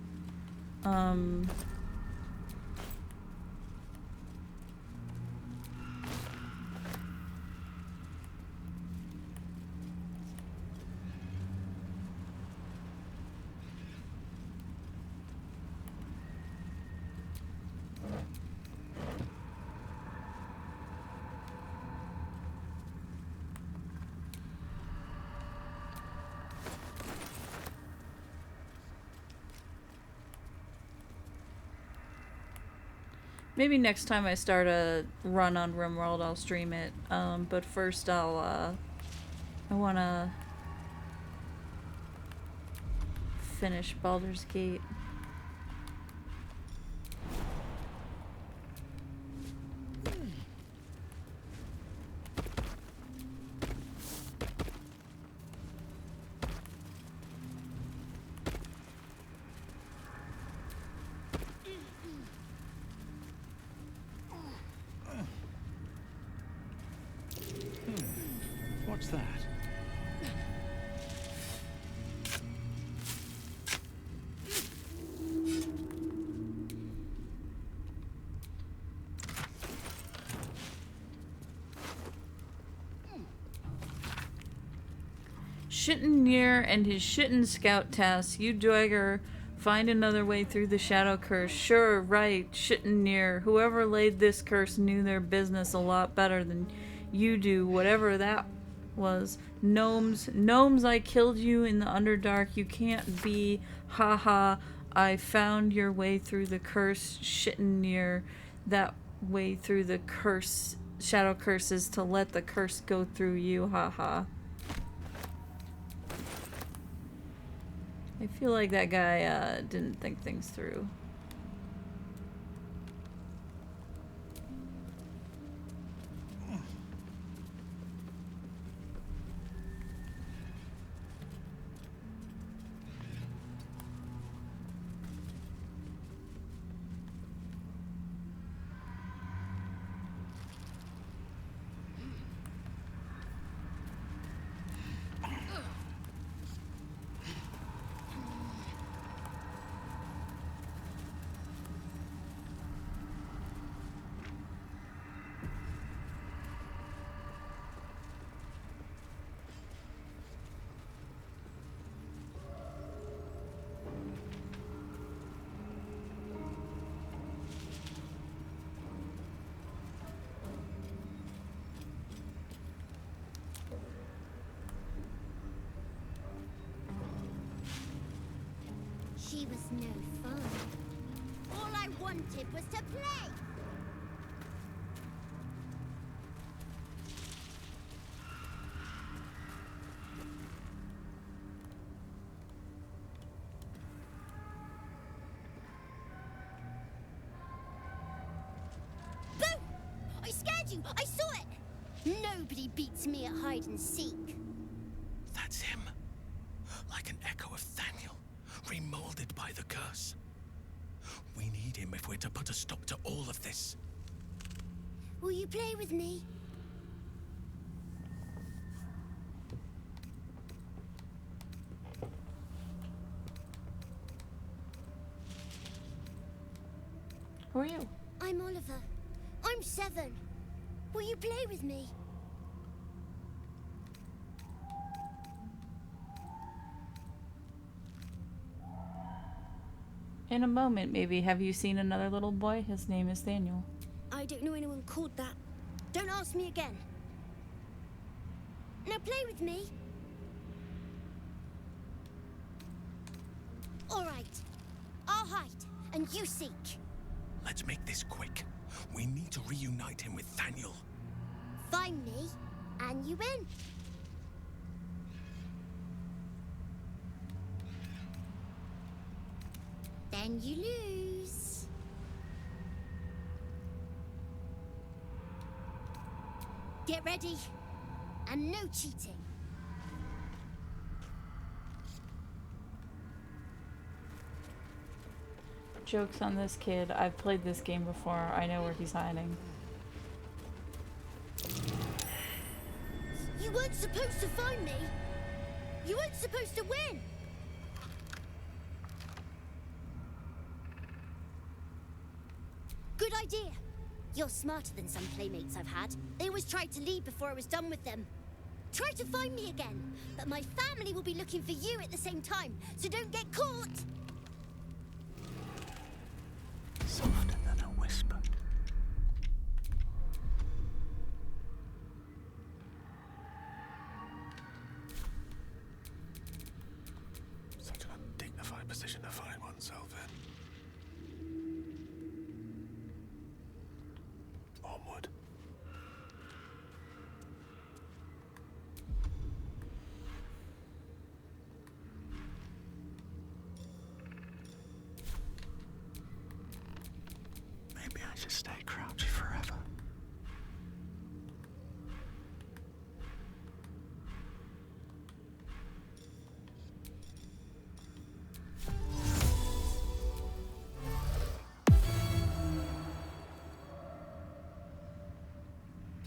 Speaker 8: Maybe next time I start a run on RimWorld, I'll stream it. But first I wanna finish Baldur's Gate.
Speaker 18: What's that?
Speaker 8: Shittin' near and his shittin' scout task. You Dweger, find another way through the shadow curse. Sure, right, shittin' near. Whoever laid this curse knew their business a lot better than you do, whatever that was. Gnomes, I killed you in the Underdark. You can't be, haha. I found your way through the curse, shittin' near. That way through the curse, shadow curses to let the curse go through you, haha. I feel like that guy didn't think things through.
Speaker 4: She was no fun. All I wanted was to play. Boo! I scared you! I saw it! Nobody beats me at hide and seek.
Speaker 6: That's him. Like an echo of Thaniel, remolded by the curse. We need him if we're to put a stop to all of this.
Speaker 4: Will you play with me?
Speaker 8: Who are you?
Speaker 4: I'm Oliver. I'm 7. Will you play with me?
Speaker 8: In a moment, maybe. Have you seen another little boy? His name is Daniel.
Speaker 4: I don't know anyone called that. Don't ask me again. Now play with me. All right. I'll hide, and you seek.
Speaker 6: Let's make this quick. We need to reunite him with Thaniel.
Speaker 4: Find me, and you win. Then you lose. Get ready, and no cheating.
Speaker 8: Joke's on this kid. I've played this game before. I know where he's hiding.
Speaker 4: You weren't supposed to find me. You weren't supposed to win. Good idea. You're smarter than some playmates I've had. They always tried to leave before I was done with them. Try to find me again, but my family will be looking for you at the same time, so don't get caught!
Speaker 19: Softer than a whisper.
Speaker 6: Such an undignified position to find oneself in. Onward.
Speaker 19: Maybe I should stay crouched forever.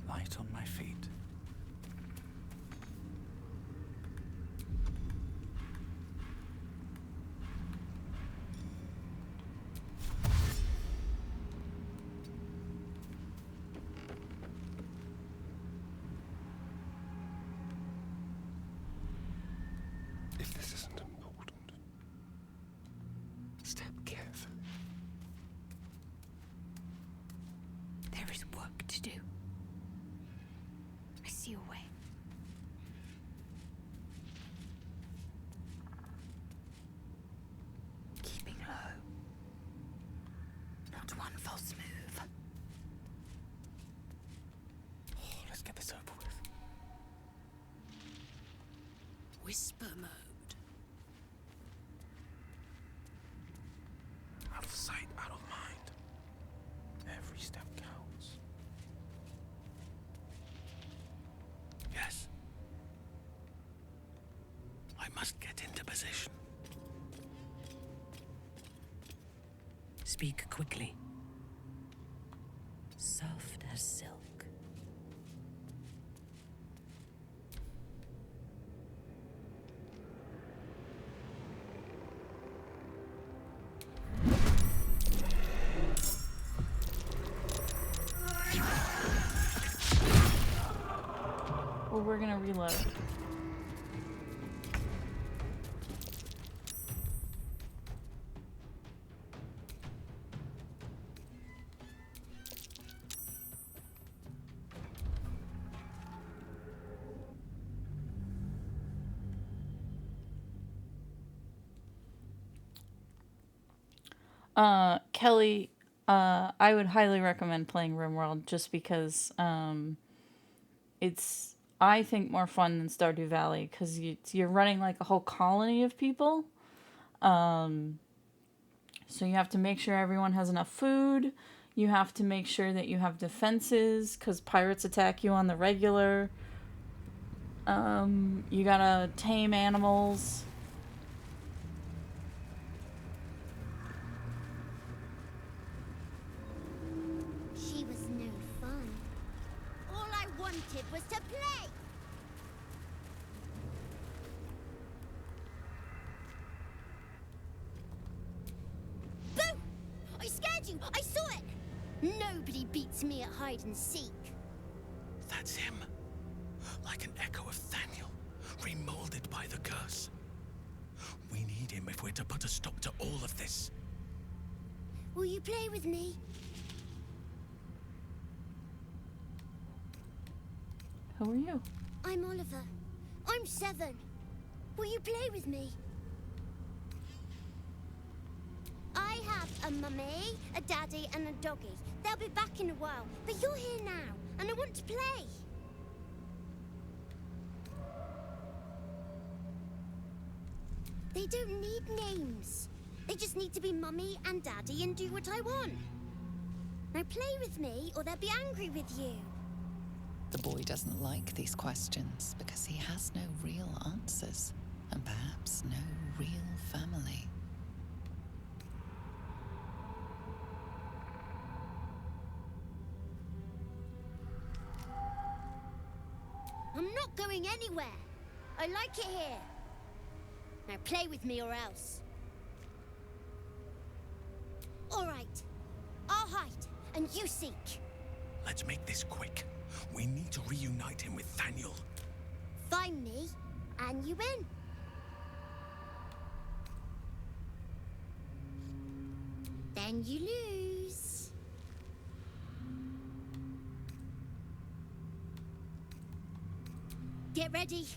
Speaker 19: Light on my feet.
Speaker 17: If this isn't important.
Speaker 19: Step carefully.
Speaker 12: There is work to do. I see a way. Keeping low. Not one false move.
Speaker 6: Oh, let's get this over with.
Speaker 12: Whisper mode.
Speaker 6: Out of sight, out of mind. Every step counts. Yes. I must get into position.
Speaker 7: Speak quickly. Soft as silk.
Speaker 8: Well, we're gonna reload. Kelly, I would highly recommend playing RimWorld just because it's, I think, more fun than Stardew Valley because you're running like a whole colony of people. So you have to make sure everyone has enough food. You have to make sure that you have defenses because pirates attack you on the regular. You gotta tame animals.
Speaker 4: She was no fun. All I wanted was to play. Boo! I scared you! I saw it! Nobody beats me at hide and seek.
Speaker 13: That's him. Like an echo of Thaniel, remolded by the curse. We need him if we're to put a stop to all of this.
Speaker 4: Will you play with me?
Speaker 8: Who are you?
Speaker 4: I'm Oliver. I'm 7. Will you play with me? I have a mummy, a daddy, and a doggy. They'll be back in a while, but you're here now, and I want to play. They don't need names. They just need to be mummy and daddy and do what I want. Now play with me, or they'll be angry with you.
Speaker 16: The boy doesn't like these questions because he has no real answers, and perhaps no real family.
Speaker 4: I'm not going anywhere. I like it here. Now play with me or else. All right. I'll hide, and you seek.
Speaker 13: Let's make this quick. We need to reunite him with Thaniel.
Speaker 4: Find me, and you win. Then you lose. Get ready.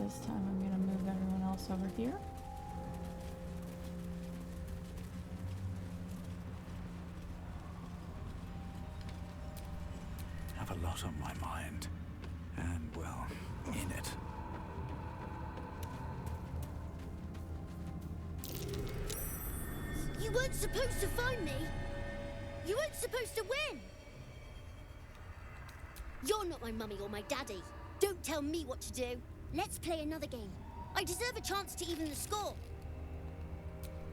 Speaker 8: This time I'm going to move everyone else over here.
Speaker 19: I have a lot on my mind. And, well, in it.
Speaker 4: You weren't supposed to find me. You weren't supposed to win. You're not my mummy or my daddy. Don't tell me what to do. Let's play another game. I deserve a chance to even the score.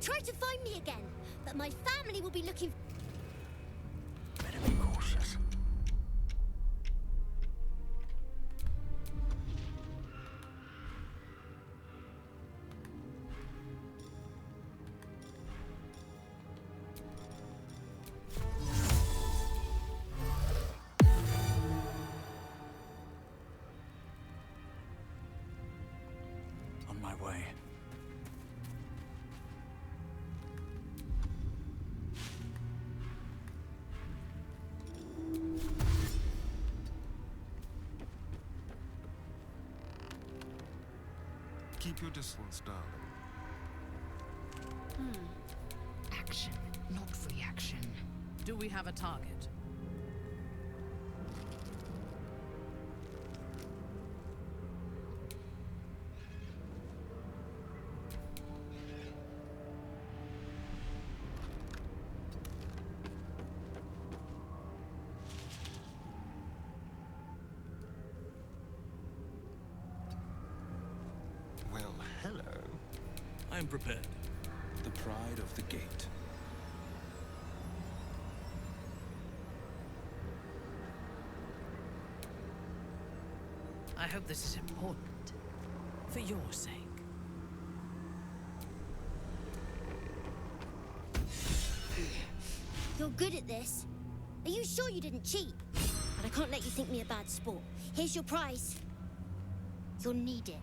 Speaker 4: Try to find me again, but my family will be looking.
Speaker 19: Better be cautious. On my way.
Speaker 20: Keep your distance, darling.
Speaker 14: Action.
Speaker 16: not reaction.
Speaker 7: Do we have a target?
Speaker 17: Well, hello.
Speaker 6: I am prepared.
Speaker 17: The pride of the gate.
Speaker 7: I hope this is important. For your sake.
Speaker 4: You're good at this. Are you sure you didn't cheat? But I can't let you think me a bad sport. Here's your prize. You'll need it.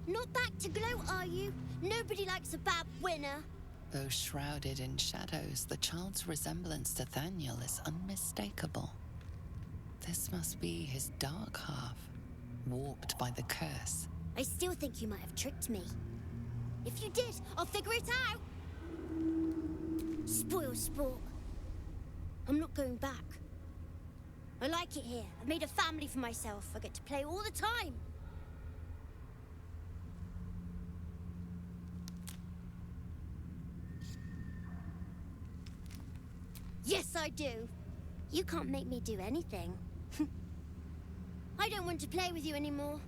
Speaker 4: Not back to gloat, are you? Nobody likes a bad winner.
Speaker 16: Though shrouded in shadows, the child's resemblance to Thaniel is unmistakable. This must be his dark half, warped by the curse.
Speaker 4: I still think you might have tricked me. If you did, I'll figure it out. Spoil sport. I'm not going back. I like it here. I've made a family for myself. I get to play all the time. Yes, I do. You can't make me do anything. I don't want to play with you anymore.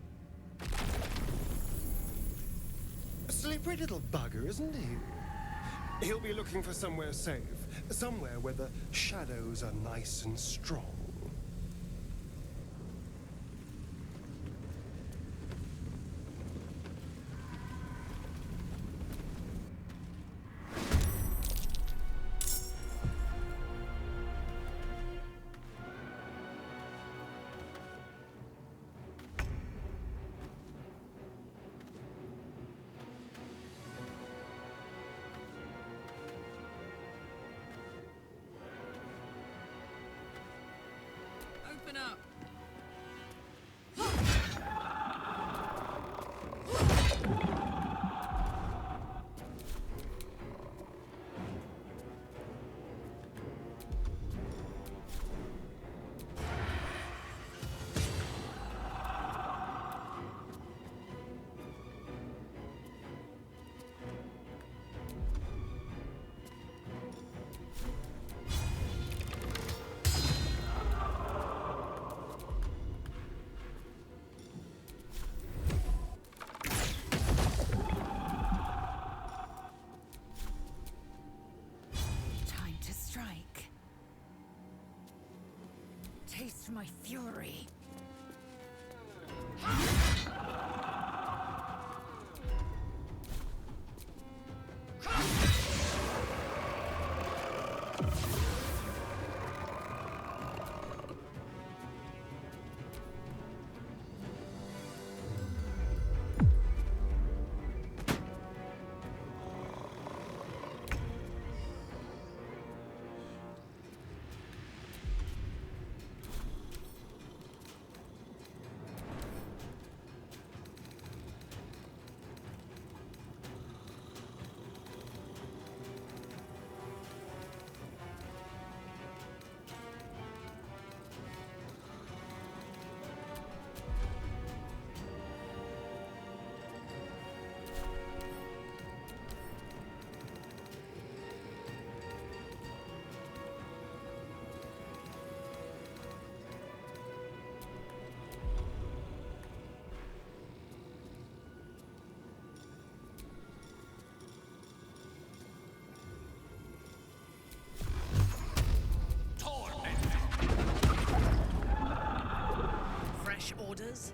Speaker 20: A slippery little bugger, isn't he? He'll be looking for somewhere safe. Somewhere where the shadows are nice and strong.
Speaker 15: Open up.
Speaker 12: Time to strike. Taste my fury.
Speaker 7: fresh orders?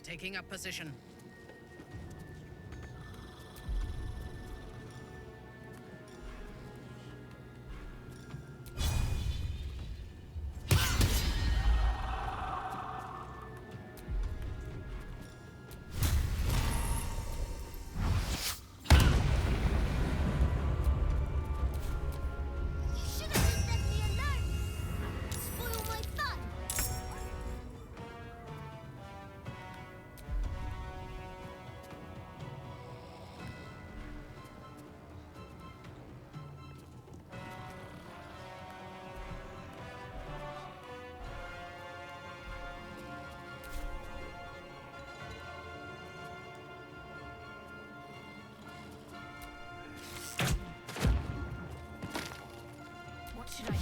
Speaker 7: Taking up position.
Speaker 5: What should I do?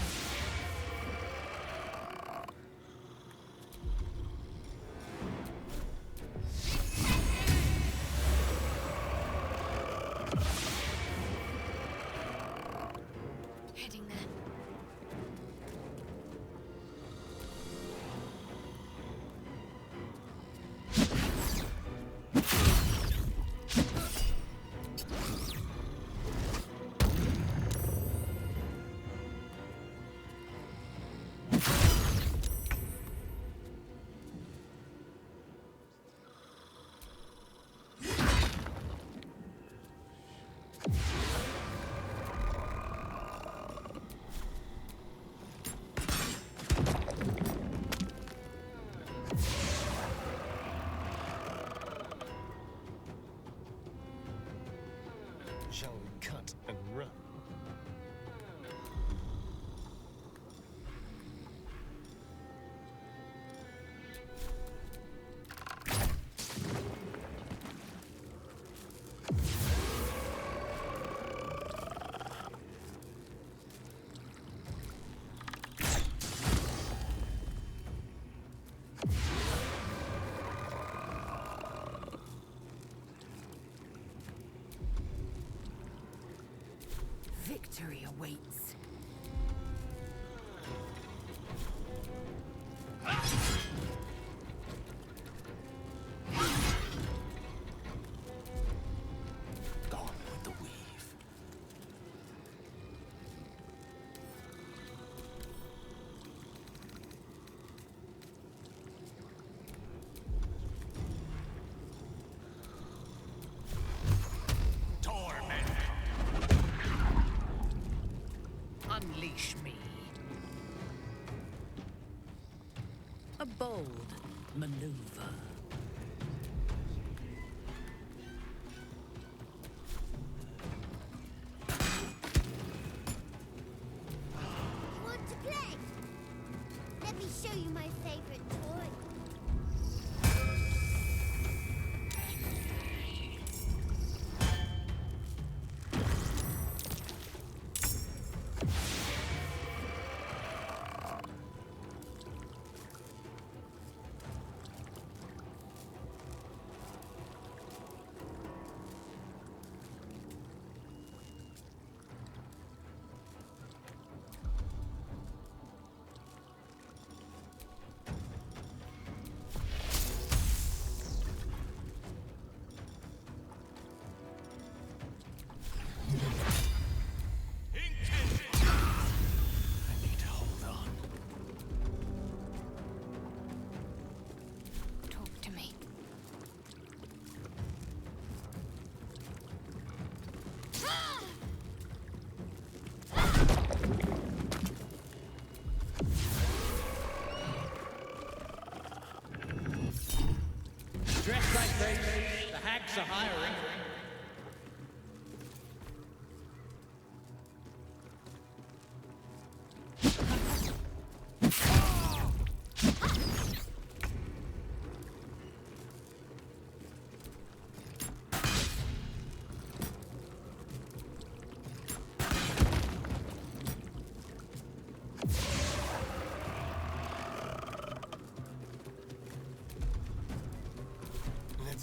Speaker 5: Heading there.
Speaker 20: Shall we cut and run?
Speaker 11: Victory awaits.
Speaker 13: Gone with the weave.
Speaker 7: Unleash me. A bold maneuver.
Speaker 4: Want to play? Let me show you my favorite toy.
Speaker 13: I need to hold on.
Speaker 14: Talk to me.
Speaker 21: Dress like this. The hags are hiring.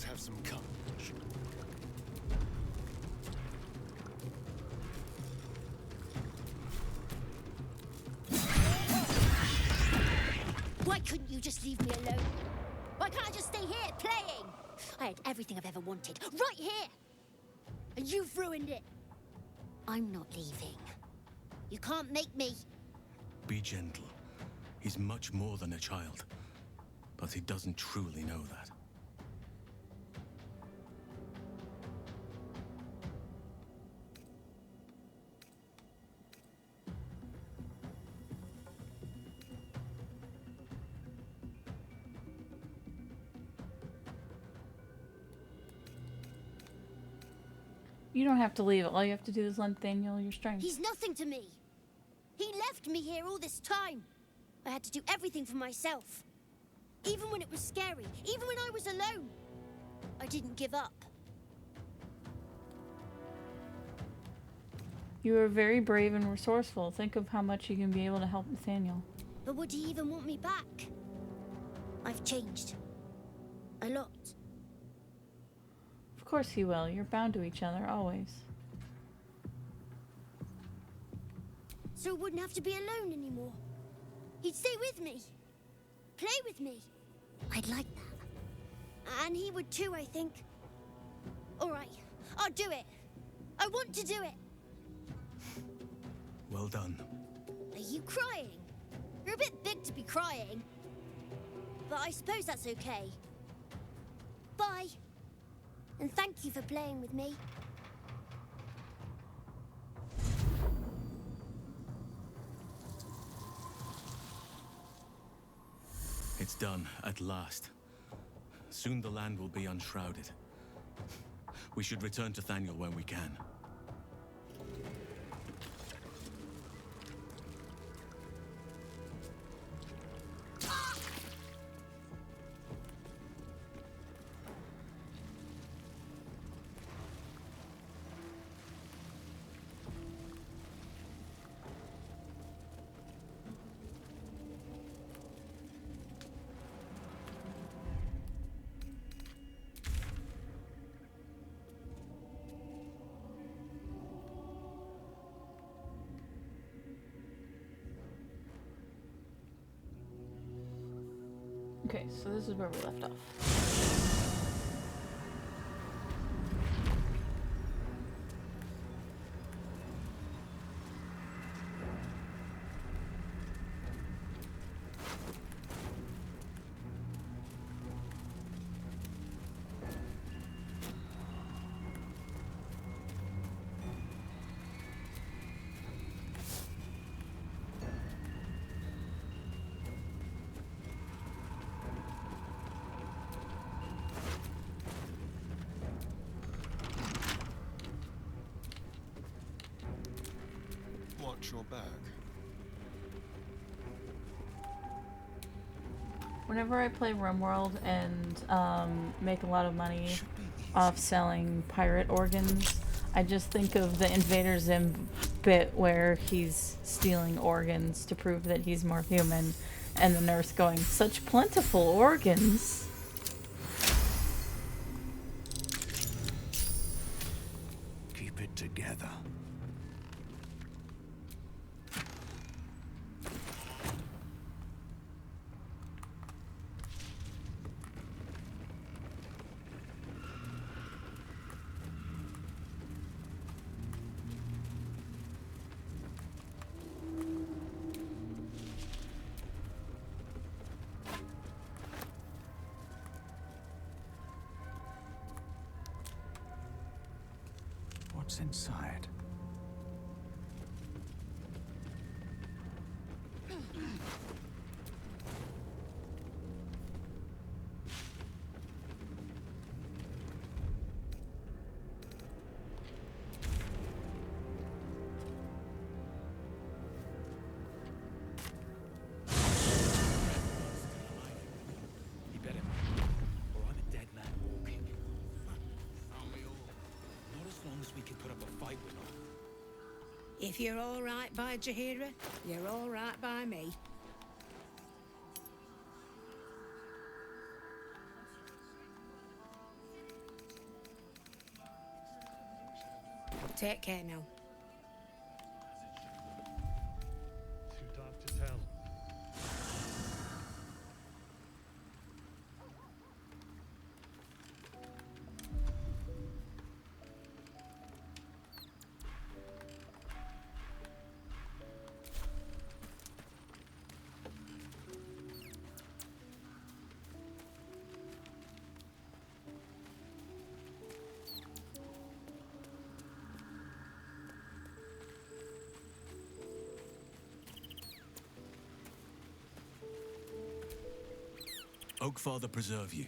Speaker 20: Let's have some courage.
Speaker 4: Why couldn't you just leave me alone? Why can't I just stay here, playing? I had everything I've ever wanted, right here! And you've ruined it. I'm not leaving. You can't make me.
Speaker 6: Be gentle. He's much more than a child. But he doesn't truly know that.
Speaker 8: You don't have to leave. All you have to do is lend Nathaniel your strength.
Speaker 4: He's nothing to me. He left me here all this time. I had to do everything for myself. Even when it was scary, even when I was alone. I didn't give up.
Speaker 8: You are very brave and resourceful. Think of how much you can be able to help Nathaniel.
Speaker 4: But would he even want me back? I've changed. A lot.
Speaker 8: Of course he will. You're bound to each other, always.
Speaker 4: So I wouldn't have to be alone anymore. He'd stay with me. Play with me. I'd like that. And he would too, I think. All right, I'll do it. I want to do it.
Speaker 6: Well done.
Speaker 4: Are you crying? You're a bit big to be crying. But I suppose that's okay. Bye. And thank you for playing with me.
Speaker 6: It's done, at last. Soon the land will be unshrouded. We should return to Nathaniel when we can.
Speaker 8: Okay, so this is where we left off.
Speaker 20: Watch your back.
Speaker 8: Whenever I play RimWorld and make a lot of money off selling pirate organs, I just think of the Invader Zim bit where he's stealing organs to prove that he's more human, and the nurse going, "Such plentiful organs."
Speaker 19: Keep it together. What's inside?
Speaker 10: You better, or I'm a dead man walking. Not as long as we can put up a fight with them.
Speaker 11: If you're all right by Jahira, you're all right by me. Take care now.
Speaker 10: Too dark to tell.
Speaker 6: Oakfather preserve you.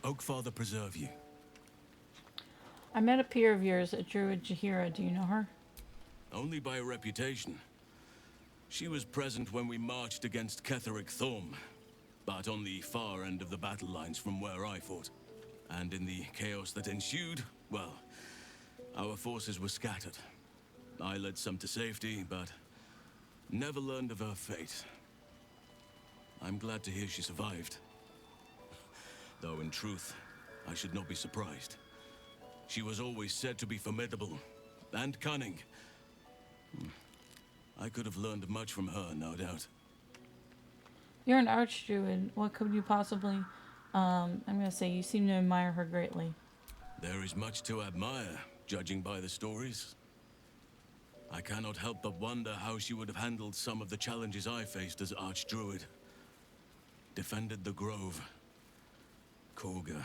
Speaker 6: Oakfather preserve you.
Speaker 8: I met a peer of yours, a druid Jahira. Do you know her?
Speaker 6: Only by reputation. She was present when we marched against Ketheric Thorm, but on the far end of the battle lines from where I fought. And in the chaos that ensued, well, our forces were scattered. I led some to safety, but never learned of her fate. I'm glad to hear she survived. Though in truth, I should not be surprised. She was always said to be formidable and cunning. I could have learned much from her, no doubt.
Speaker 8: You're an archdruid. What could you possibly... I'm gonna say you seem to admire her greatly.
Speaker 6: There is much to admire, judging by the stories. I cannot help but wonder how she would have handled some of the challenges I faced as archdruid. Defended the Grove, Korga,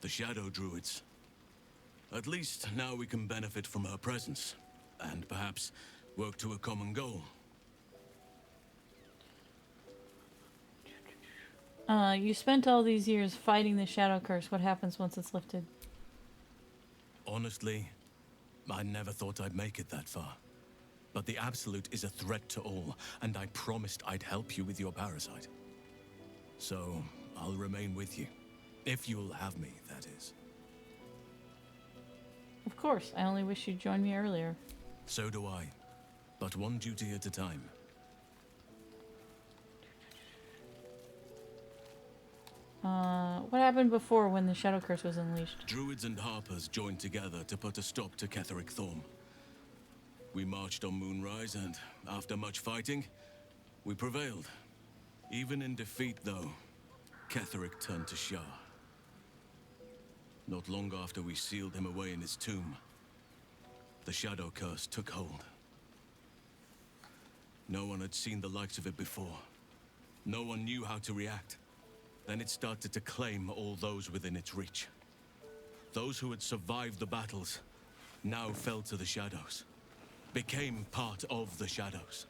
Speaker 6: the Shadow Druids. At least now we can benefit from her presence, and perhaps work to a common goal.
Speaker 8: You spent all these years fighting the Shadow Curse. What happens once it's lifted?
Speaker 6: Honestly, I never thought I'd make it that far. But the Absolute is a threat to all, and I promised I'd help you with your parasite. So, I'll remain with you. If you'll have me, that is.
Speaker 8: Of course. I only wish you'd joined me earlier.
Speaker 6: So do I. But one duty at a time.
Speaker 8: What happened before when the Shadow Curse was unleashed?
Speaker 6: Druids and Harpers joined together to put a stop to Ketheric Thorm. We marched on Moonrise, and after much fighting, we prevailed. Even in defeat, though, Ketheric turned to Shah. Not long after we sealed him away in his tomb, the Shadow Curse took hold. No one had seen the likes of it before. No one knew how to react. Then it started to claim all those within its reach. Those who had survived the battles now fell to the shadows, became part of the shadows.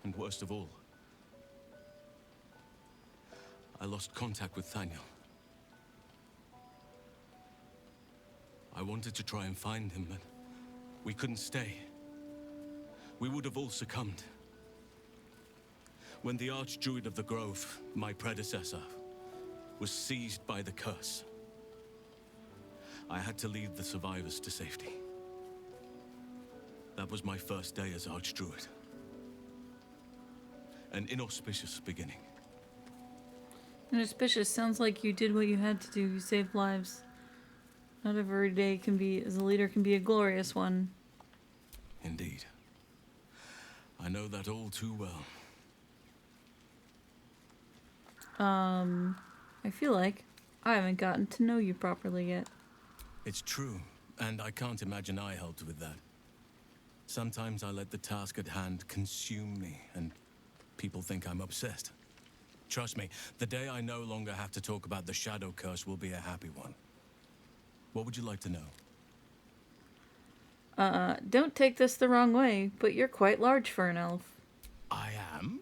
Speaker 6: And worst of all, I lost contact with Thaniel. I wanted to try and find him, but we couldn't stay. We would have all succumbed. When the Archdruid of the Grove, my predecessor, was seized by the curse, I had to lead the survivors to safety. That was my first day as Archdruid. An inauspicious beginning.
Speaker 8: Inauspicious sounds like you did what you had to do. You saved lives. Not every day can be, as a leader, can be a glorious one.
Speaker 6: Indeed. I know that all too well.
Speaker 8: I feel like I haven't gotten to know you properly yet.
Speaker 6: It's true, and I can't imagine I helped with that. Sometimes I let the task at hand consume me, and people think I'm obsessed. Trust me, the day I no longer have to talk about the Shadow Curse will be a happy one. What would you like to know?
Speaker 8: Don't take this the wrong way, but you're quite large for an elf.
Speaker 6: I am?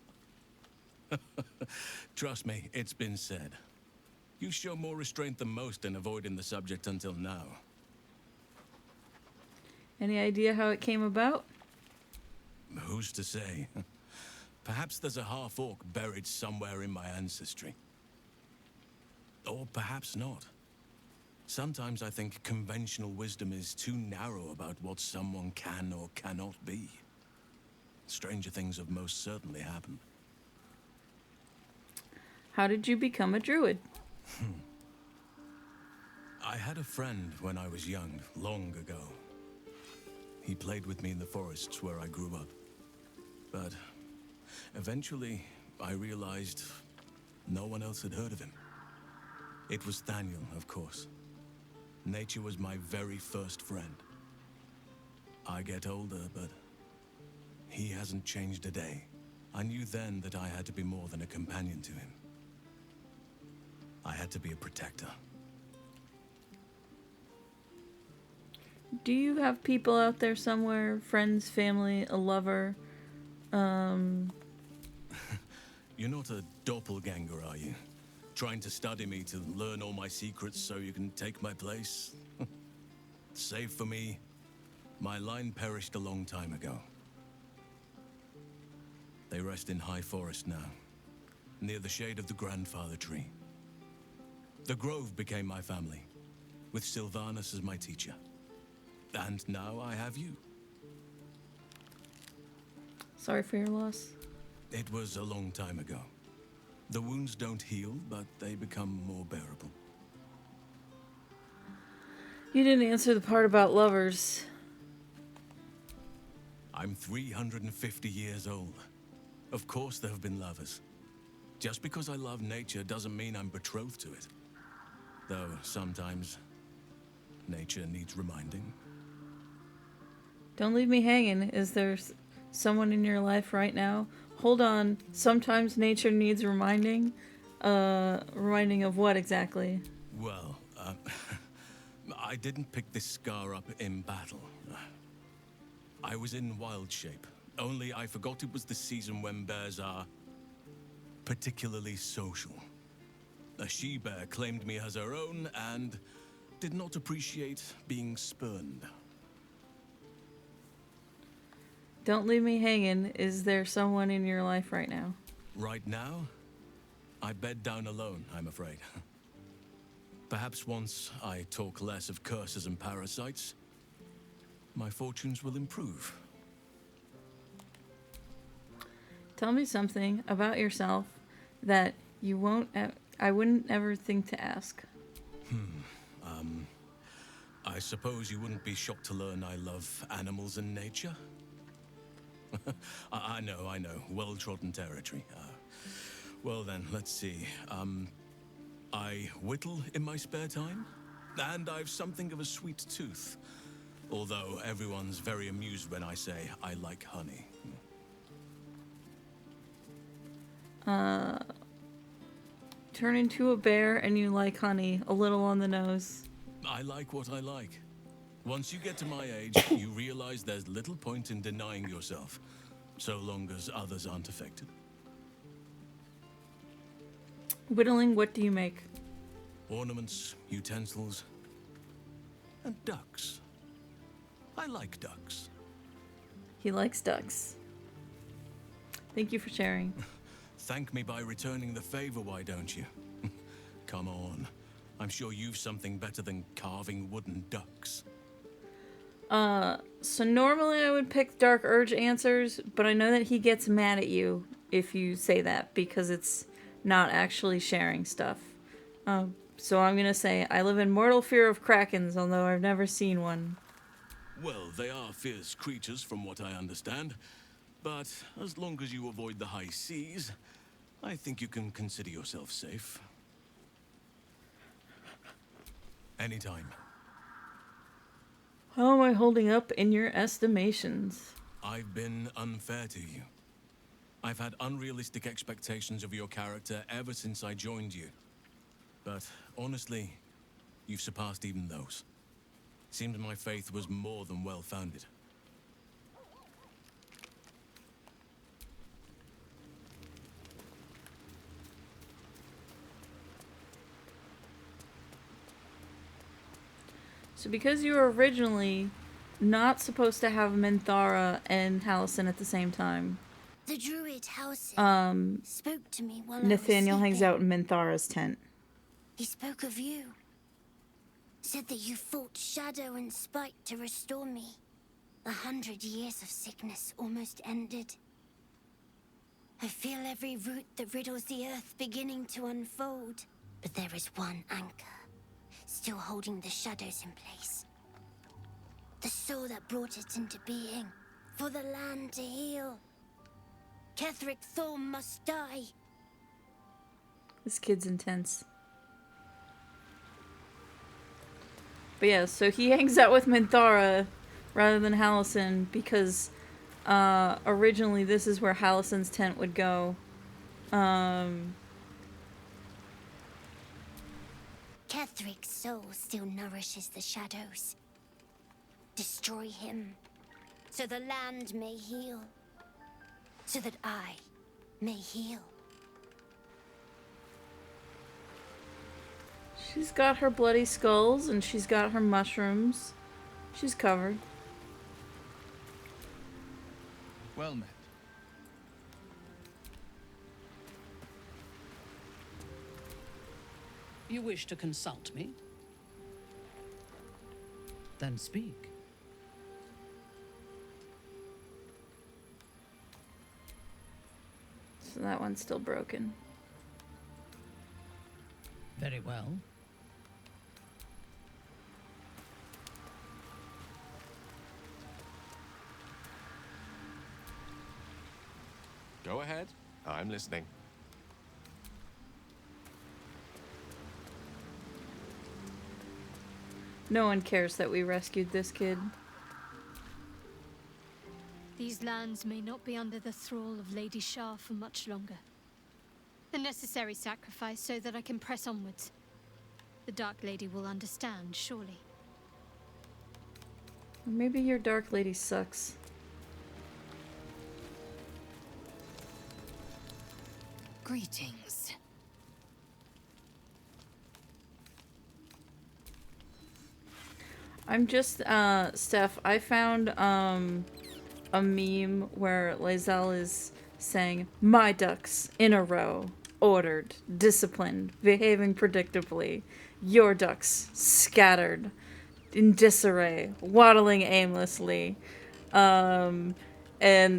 Speaker 6: Trust me, it's been said. You show more restraint than most in avoiding the subject until now.
Speaker 8: Any idea how it came about?
Speaker 6: Who's to say? Perhaps there's a half-orc buried somewhere in my ancestry. Or perhaps not. Sometimes I think conventional wisdom is too narrow about what someone can or cannot be. Stranger things have most certainly happened.
Speaker 8: How did you become a druid?
Speaker 6: I had a friend when I was young, long ago. He played with me in the forests where I grew up. But eventually, I realized no one else had heard of him. It was Thaniel, of course. Nature was my very first friend. I get older, but he hasn't changed a day. I knew then that I had to be more than a companion to him. I had to be a protector.
Speaker 8: Do you have people out there somewhere? Friends, family, a lover?
Speaker 6: You're not a doppelganger, are you? Trying to study me to learn all my secrets so you can take my place? Save for me, my line perished a long time ago. They rest in High Forest now, near the shade of the grandfather tree. The Grove became my family, with Sylvanas as my teacher. And now I have you.
Speaker 8: Sorry for your loss.
Speaker 6: It was a long time ago. The wounds don't heal, but they become more bearable.
Speaker 8: You didn't answer the part about lovers.
Speaker 6: I'm 350 years old. Of course there have been lovers. Just because I love nature doesn't mean I'm betrothed to it. Though sometimes nature needs reminding.
Speaker 8: Don't leave me hanging. Is there someone in your life right now? Hold on. Sometimes nature needs reminding. Reminding of what exactly?
Speaker 6: Well, I didn't pick this scar up in battle. I was in wild shape. Only I forgot it was the season when bears are particularly social. A she-bear claimed me as her own and did not appreciate being spurned.
Speaker 8: Don't leave me hanging. Is there someone in your life right now?
Speaker 6: Right now, I bed down alone, I'm afraid. Perhaps once I talk less of curses and parasites, my fortunes will improve.
Speaker 8: Tell me something about yourself that you won't. I wouldn't ever think to ask.
Speaker 6: I suppose you wouldn't be shocked to learn I love animals and nature? I know. Well-trodden territory. Well then, let's see. I whittle in my spare time, and I've something of a sweet tooth. Although everyone's very amused when I say I like honey.
Speaker 8: Turn into a bear and you like honey. A little on the nose.
Speaker 6: I like what I like. Once you get to my age, you realize there's little point in denying yourself, so long as others aren't affected.
Speaker 8: Whittling, what do you make?
Speaker 6: Ornaments, utensils, and ducks. I like ducks.
Speaker 8: He likes ducks. Thank you for sharing.
Speaker 6: Thank me by returning the favor, why don't you? Come on. I'm sure you've something better than carving wooden ducks.
Speaker 8: So normally I would pick Dark Urge answers, but I know that he gets mad at you if you say that because it's not actually sharing stuff. So I'm gonna say I live in mortal fear of krakens, although I've never seen one.
Speaker 6: Well, they are fierce creatures from what I understand, but as long as you avoid the high seas, I think you can consider yourself safe. Anytime.
Speaker 8: How am I holding up in your estimations?
Speaker 6: I've been unfair to you. I've had unrealistic expectations of your character ever since I joined you. But honestly, you've surpassed even those. Seems my faith was more than well-founded.
Speaker 8: So because you were originally not supposed to have Minthara and Hallison at the same time,
Speaker 4: The druid Halcyon spoke to me while
Speaker 8: Nathaniel
Speaker 4: I was
Speaker 8: hangs
Speaker 4: sleeping.
Speaker 8: out in Minthara's tent.
Speaker 4: He spoke of you. Said that you fought shadow and spite to restore me. 100 years of sickness almost ended. I feel every root that riddles the earth beginning to unfold. But there is one anchor, still holding the shadows in place. The soul that brought it into being, for the land to heal. Ketheric Thorm must die.
Speaker 8: This kid's intense. But yeah, so he hangs out with Minthara rather than Hallison because originally this is where Hallison's tent would go.
Speaker 4: Ketheric's soul still nourishes the shadows. Destroy him, so the land may heal. So that I may heal.
Speaker 8: She's got her bloody skulls and she's got her mushrooms. She's covered.
Speaker 13: Well met.
Speaker 7: You wish to consult me? Then speak.
Speaker 8: So that one's still broken.
Speaker 7: Very well.
Speaker 9: Go ahead. I'm listening.
Speaker 8: No one cares that we rescued this kid.
Speaker 14: These lands may not be under the thrall of Lady Shah for much longer. A necessary sacrifice so that I can press onwards. The Dark Lady will understand, surely.
Speaker 8: Maybe your Dark Lady sucks.
Speaker 16: Greetings.
Speaker 8: I'm just, Steph, I found, a meme where Lae'zel is saying, "My ducks, in a row, ordered, disciplined, behaving predictably. Your ducks, scattered, in disarray, waddling aimlessly." And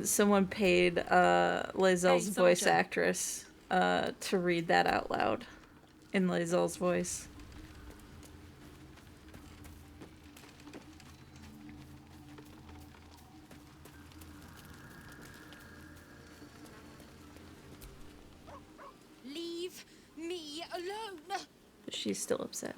Speaker 8: someone paid, Lae'zel's voice actress, to read that out loud in Lae'zel's voice.
Speaker 15: Leave me alone!
Speaker 8: But she's still upset.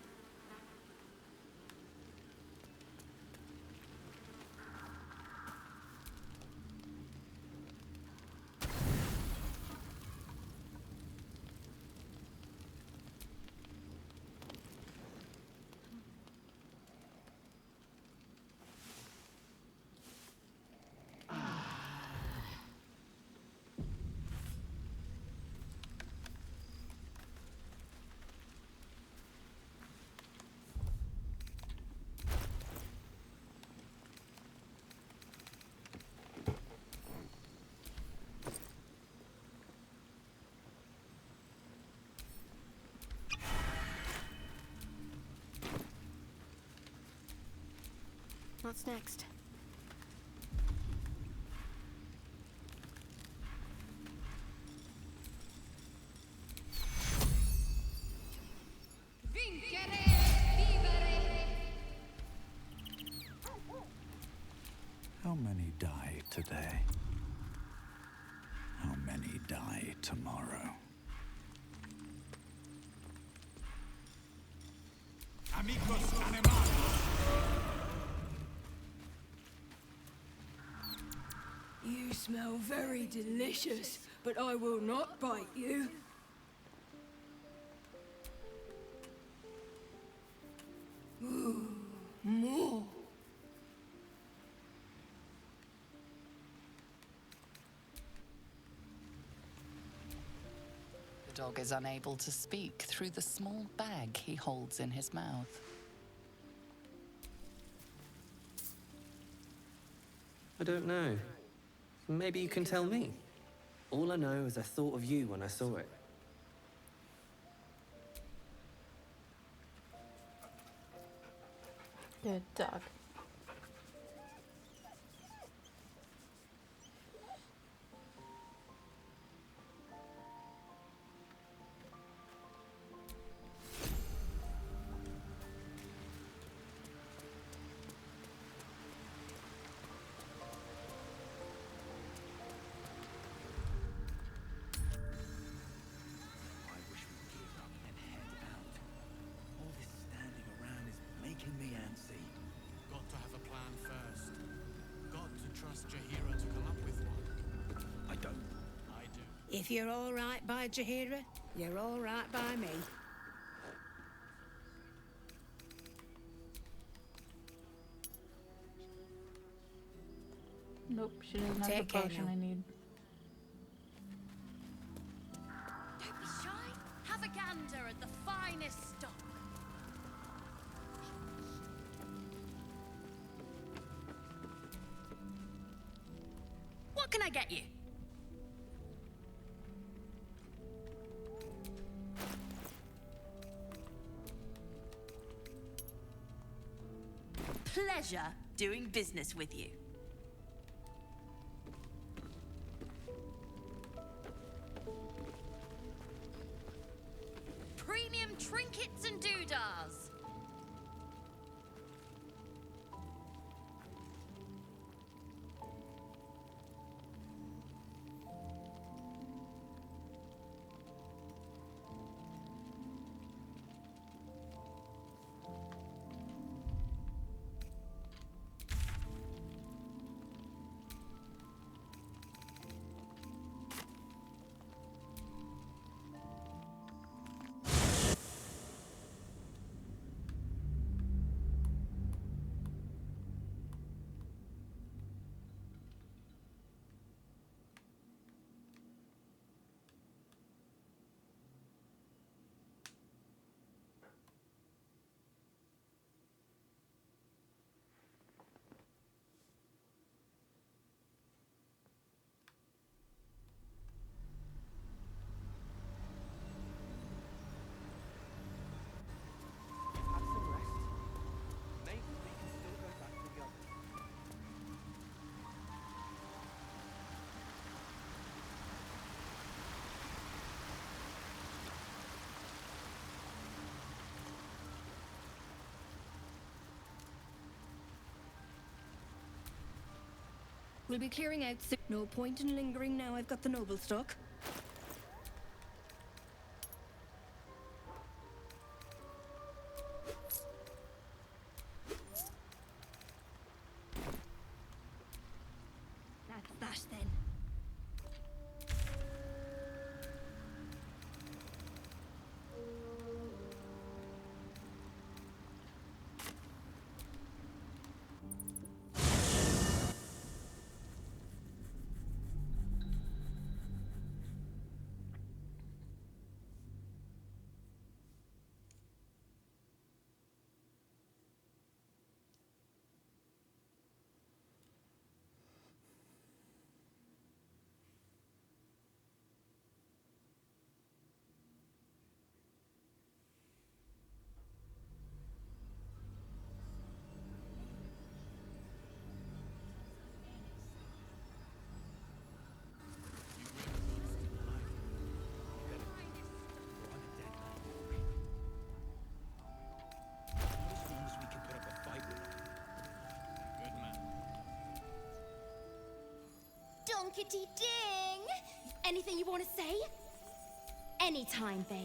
Speaker 4: What's next?
Speaker 19: How many die today? How many die tomorrow?
Speaker 1: Amigos animales.
Speaker 15: You smell very delicious, but I will not bite you. Ooh, more.
Speaker 16: The dog is unable to speak through the small bag he holds in his mouth.
Speaker 3: I don't know. Maybe you can tell me. All I know is I thought of you when I saw it.
Speaker 8: Good dog.
Speaker 10: I wish we'd gear up and head out. All this standing around is making me antsy.
Speaker 22: Got to have a plan first. Got to trust Jaheira to come up with one.
Speaker 10: I don't.
Speaker 22: I do.
Speaker 11: If you're all right by Jaheira, you're all right by me.
Speaker 8: Nope, she doesn't have the
Speaker 11: Take care
Speaker 8: potion
Speaker 11: now.
Speaker 8: I need.
Speaker 23: Don't be shy. Have a gander at the finest stock. What can I get you? Pleasure doing business with you. Premium trinkets and doodahs.
Speaker 10: Have some rest. Maybe we can still go back to the others.
Speaker 5: We'll be clearing out soon. No point in lingering now I've got the noble stock. That's that then.
Speaker 10: As long as we can put up a fight with them.
Speaker 22: Good man.
Speaker 4: Donkity ding! Anything you want to say? Anytime, babe.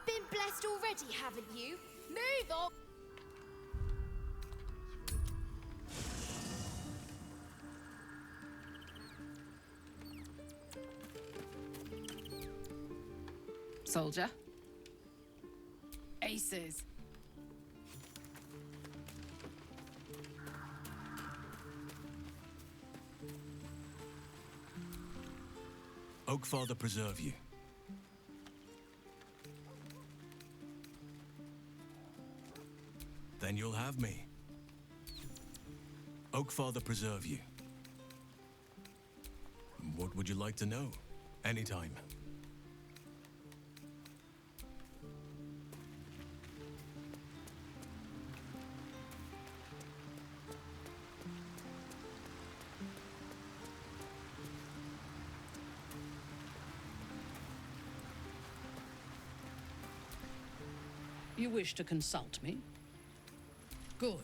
Speaker 4: Been blessed already, haven't you? Move on!
Speaker 16: Soldier. Aces.
Speaker 6: Oakfather preserve you. Then you'll have me. Oakfather preserve you. What would you like to know? Anytime.
Speaker 7: You wish to consult me? Good.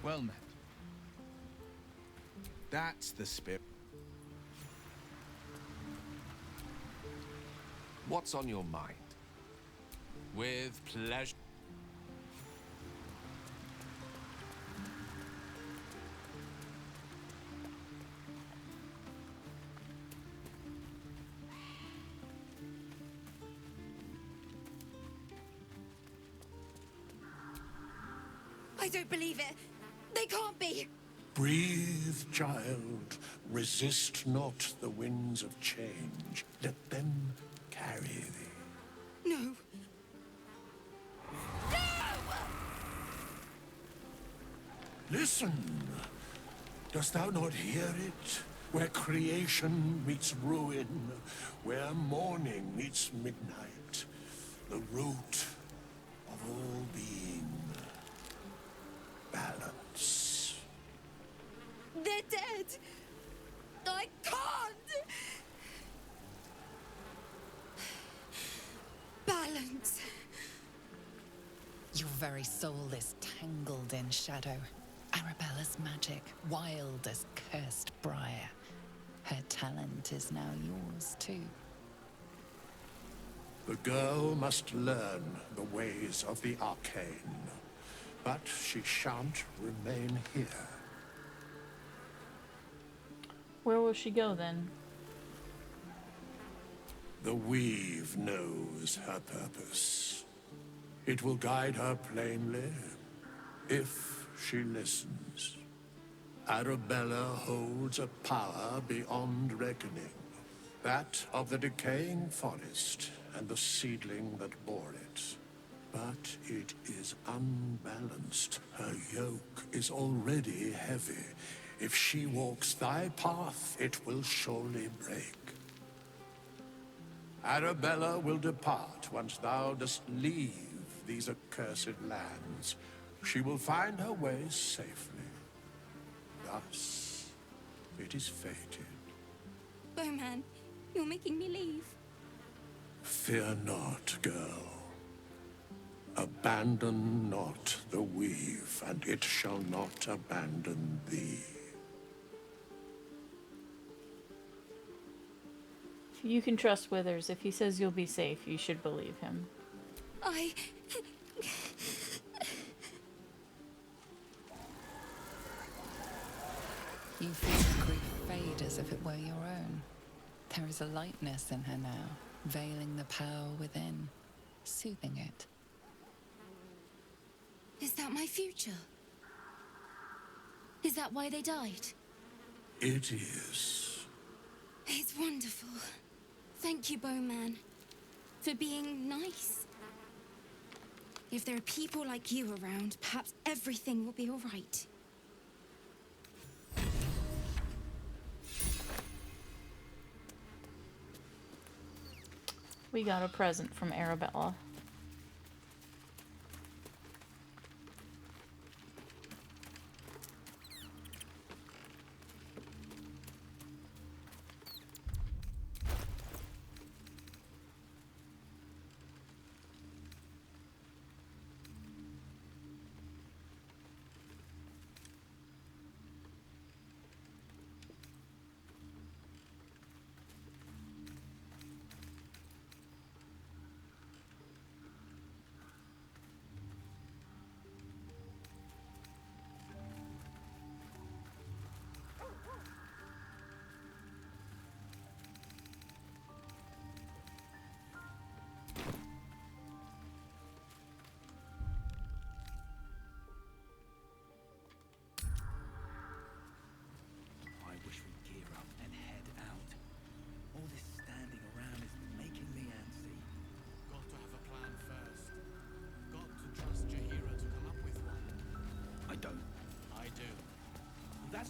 Speaker 10: Well met. That's the spirit.
Speaker 9: What's on your mind? With pleasure.
Speaker 12: I don't believe it. They can't be.
Speaker 19: Breathe, child. Resist not the winds of change. Let them carry thee.
Speaker 12: No.
Speaker 19: Listen. Dost thou not hear it? Where creation meets ruin, where morning meets midnight, the root of all being. Balance.
Speaker 12: They're dead. I can't. Balance.
Speaker 16: Your very soul is tangled in shadow. Arabella's magic, wild as cursed briar. Her talent is now yours, too.
Speaker 19: The girl must learn the ways of the arcane, but she shan't remain here.
Speaker 8: Where will she go then?
Speaker 19: The weave knows her purpose. It will guide her plainly, if she listens. Arabella holds a power beyond reckoning. That of the decaying forest and the seedling that bore it. But it is unbalanced. Her yoke is already heavy. If she walks thy path, it will surely break. Arabella will depart once thou dost leave these accursed lands. She will find her way safely. Thus, it is fated.
Speaker 12: Bowman, you're making me leave.
Speaker 19: Fear not, girl. Abandon not the weave, and it shall not abandon thee.
Speaker 8: You can trust Withers. If he says you'll be safe, you should believe him.
Speaker 16: You feel the grief fade as if it were your own. There is a lightness in her now, veiling the power within, soothing it.
Speaker 12: Is that my future? Is that why they died?
Speaker 19: It is.
Speaker 12: It's wonderful. Thank you, Bowman, for being nice. If there are people like you around, perhaps everything will be all right.
Speaker 8: We got a present from Arabella.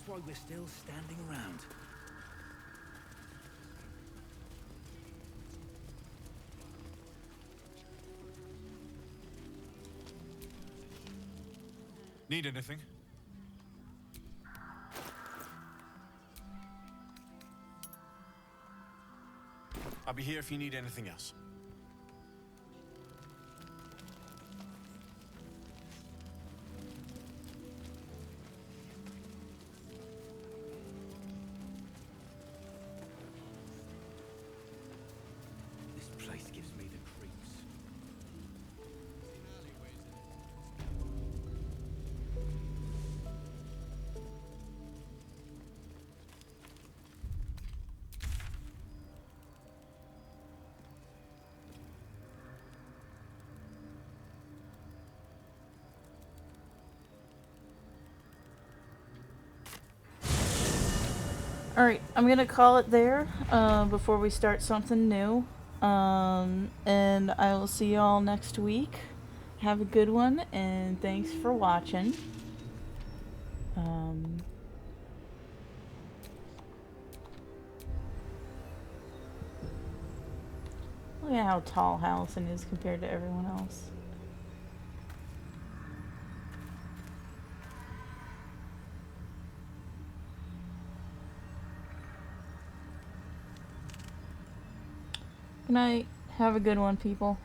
Speaker 10: That's why we're still standing around.
Speaker 2: Need anything? I'll be here if you need anything else.
Speaker 10: This place gives me the creeps.
Speaker 8: Alright, I'm gonna call it there before we start something new. And I will see y'all next week. Have a good one, and thanks for watching. Look at how tall Allison is compared to everyone else. Good night. Have a good one, people.